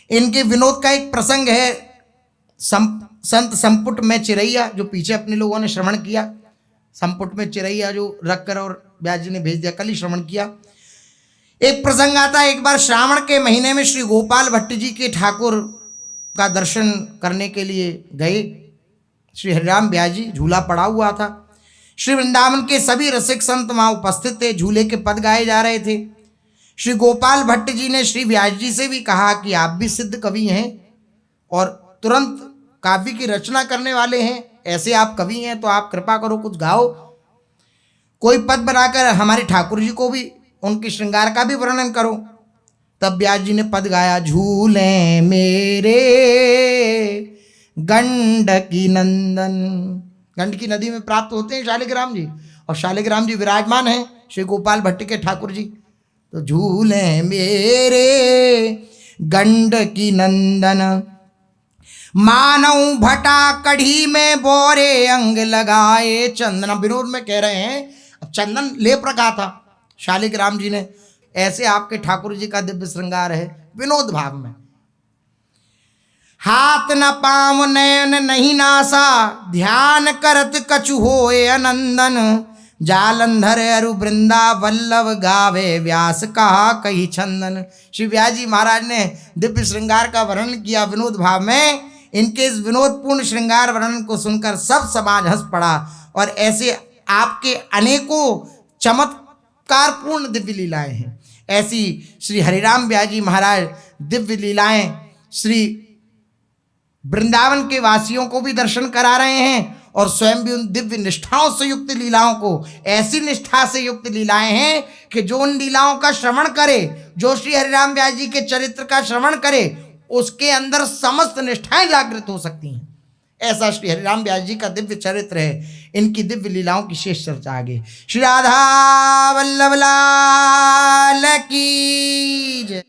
इनके विनोद का एक प्रसंग है संत संपुट में चिरैया, जो पीछे अपने लोगों ने श्रवण किया। संपुट में चिरैया जो रख कर और व्यास जी ने भेज दिया, कल ही श्रवण किया। एक प्रसंग आता है, एक बार श्रावण के महीने में श्री गोपाल भट्ट जी के ठाकुर का दर्शन करने के लिए गए। श्री हरिराम व्यास जी, झूला पड़ा हुआ था। श्री वृंदावन के सभी रसिक संत वहां उपस्थित थे, झूले के पद गाए जा रहे थे। श्री गोपाल भट्ट जी ने श्री व्यास जी से भी कहा कि आप भी सिद्ध कवि हैं और तुरंत काव्य की रचना करने वाले हैं, ऐसे आप कवि हैं तो आप कृपा करो कुछ गाओ, कोई पद बनाकर हमारे ठाकुर जी को भी उनके श्रृंगार का भी वर्णन करो। तब व्यास जी ने पद गाया, झूले मेरे गंडकी नंदन। गंडकी नदी में प्राप्त होते हैं शालिग्राम जी, और शालिग्राम जी विराजमान हैं श्री गोपाल भट्ट के ठाकुर जी। तो झूले मेरे गंडकी नंदन, मानव भटा कढ़ी में बोरे अंग लगाए चंदन। विनोद में कह रहे हैं, अब चंदन लेप रखा था शालिग्राम जी ने, ऐसे आपके ठाकुर जी का दिव्य श्रृंगार है विनोद भाव में। हाथ न पाँव नयन नहीं नासा, ध्यान करत कछु होए अनंदन। जालंधर अरु वृंदा वल्लभ गावे, व्यास कहा कही छंदन। श्री व्यास जी महाराज ने दिव्य श्रृंगार का वर्णन किया विनोद भाव में। इनके इस विनोदपूर्ण श्रृंगार वर्णन को सुनकर सब समाज हंस पड़ा। और ऐसे आपके अनेकों चमत्कारपूर्ण दिव्य लीलाएं हैं। ऐसी श्री हरिराम व्यास जी महाराज दिव्य लीलाएं श्री वृंदावन के वासियों को भी दर्शन करा रहे हैं, और स्वयं भी उन दिव्य निष्ठाओं से युक्त लीलाओं को, ऐसी निष्ठा से युक्त लीलाएं हैं कि जो उन लीलाओं का श्रवण करे, जो श्री हरिराम व्यास जी के चरित्र का श्रवण करे, उसके अंदर समस्त निष्ठाएं जागृत हो सकती हैं। ऐसा श्री हरिराम व्यास जी का दिव्य चरित्र है। इनकी दिव्य लीलाओं की शेष चर्चा आगे। श्री राधा वल्लभ लाल की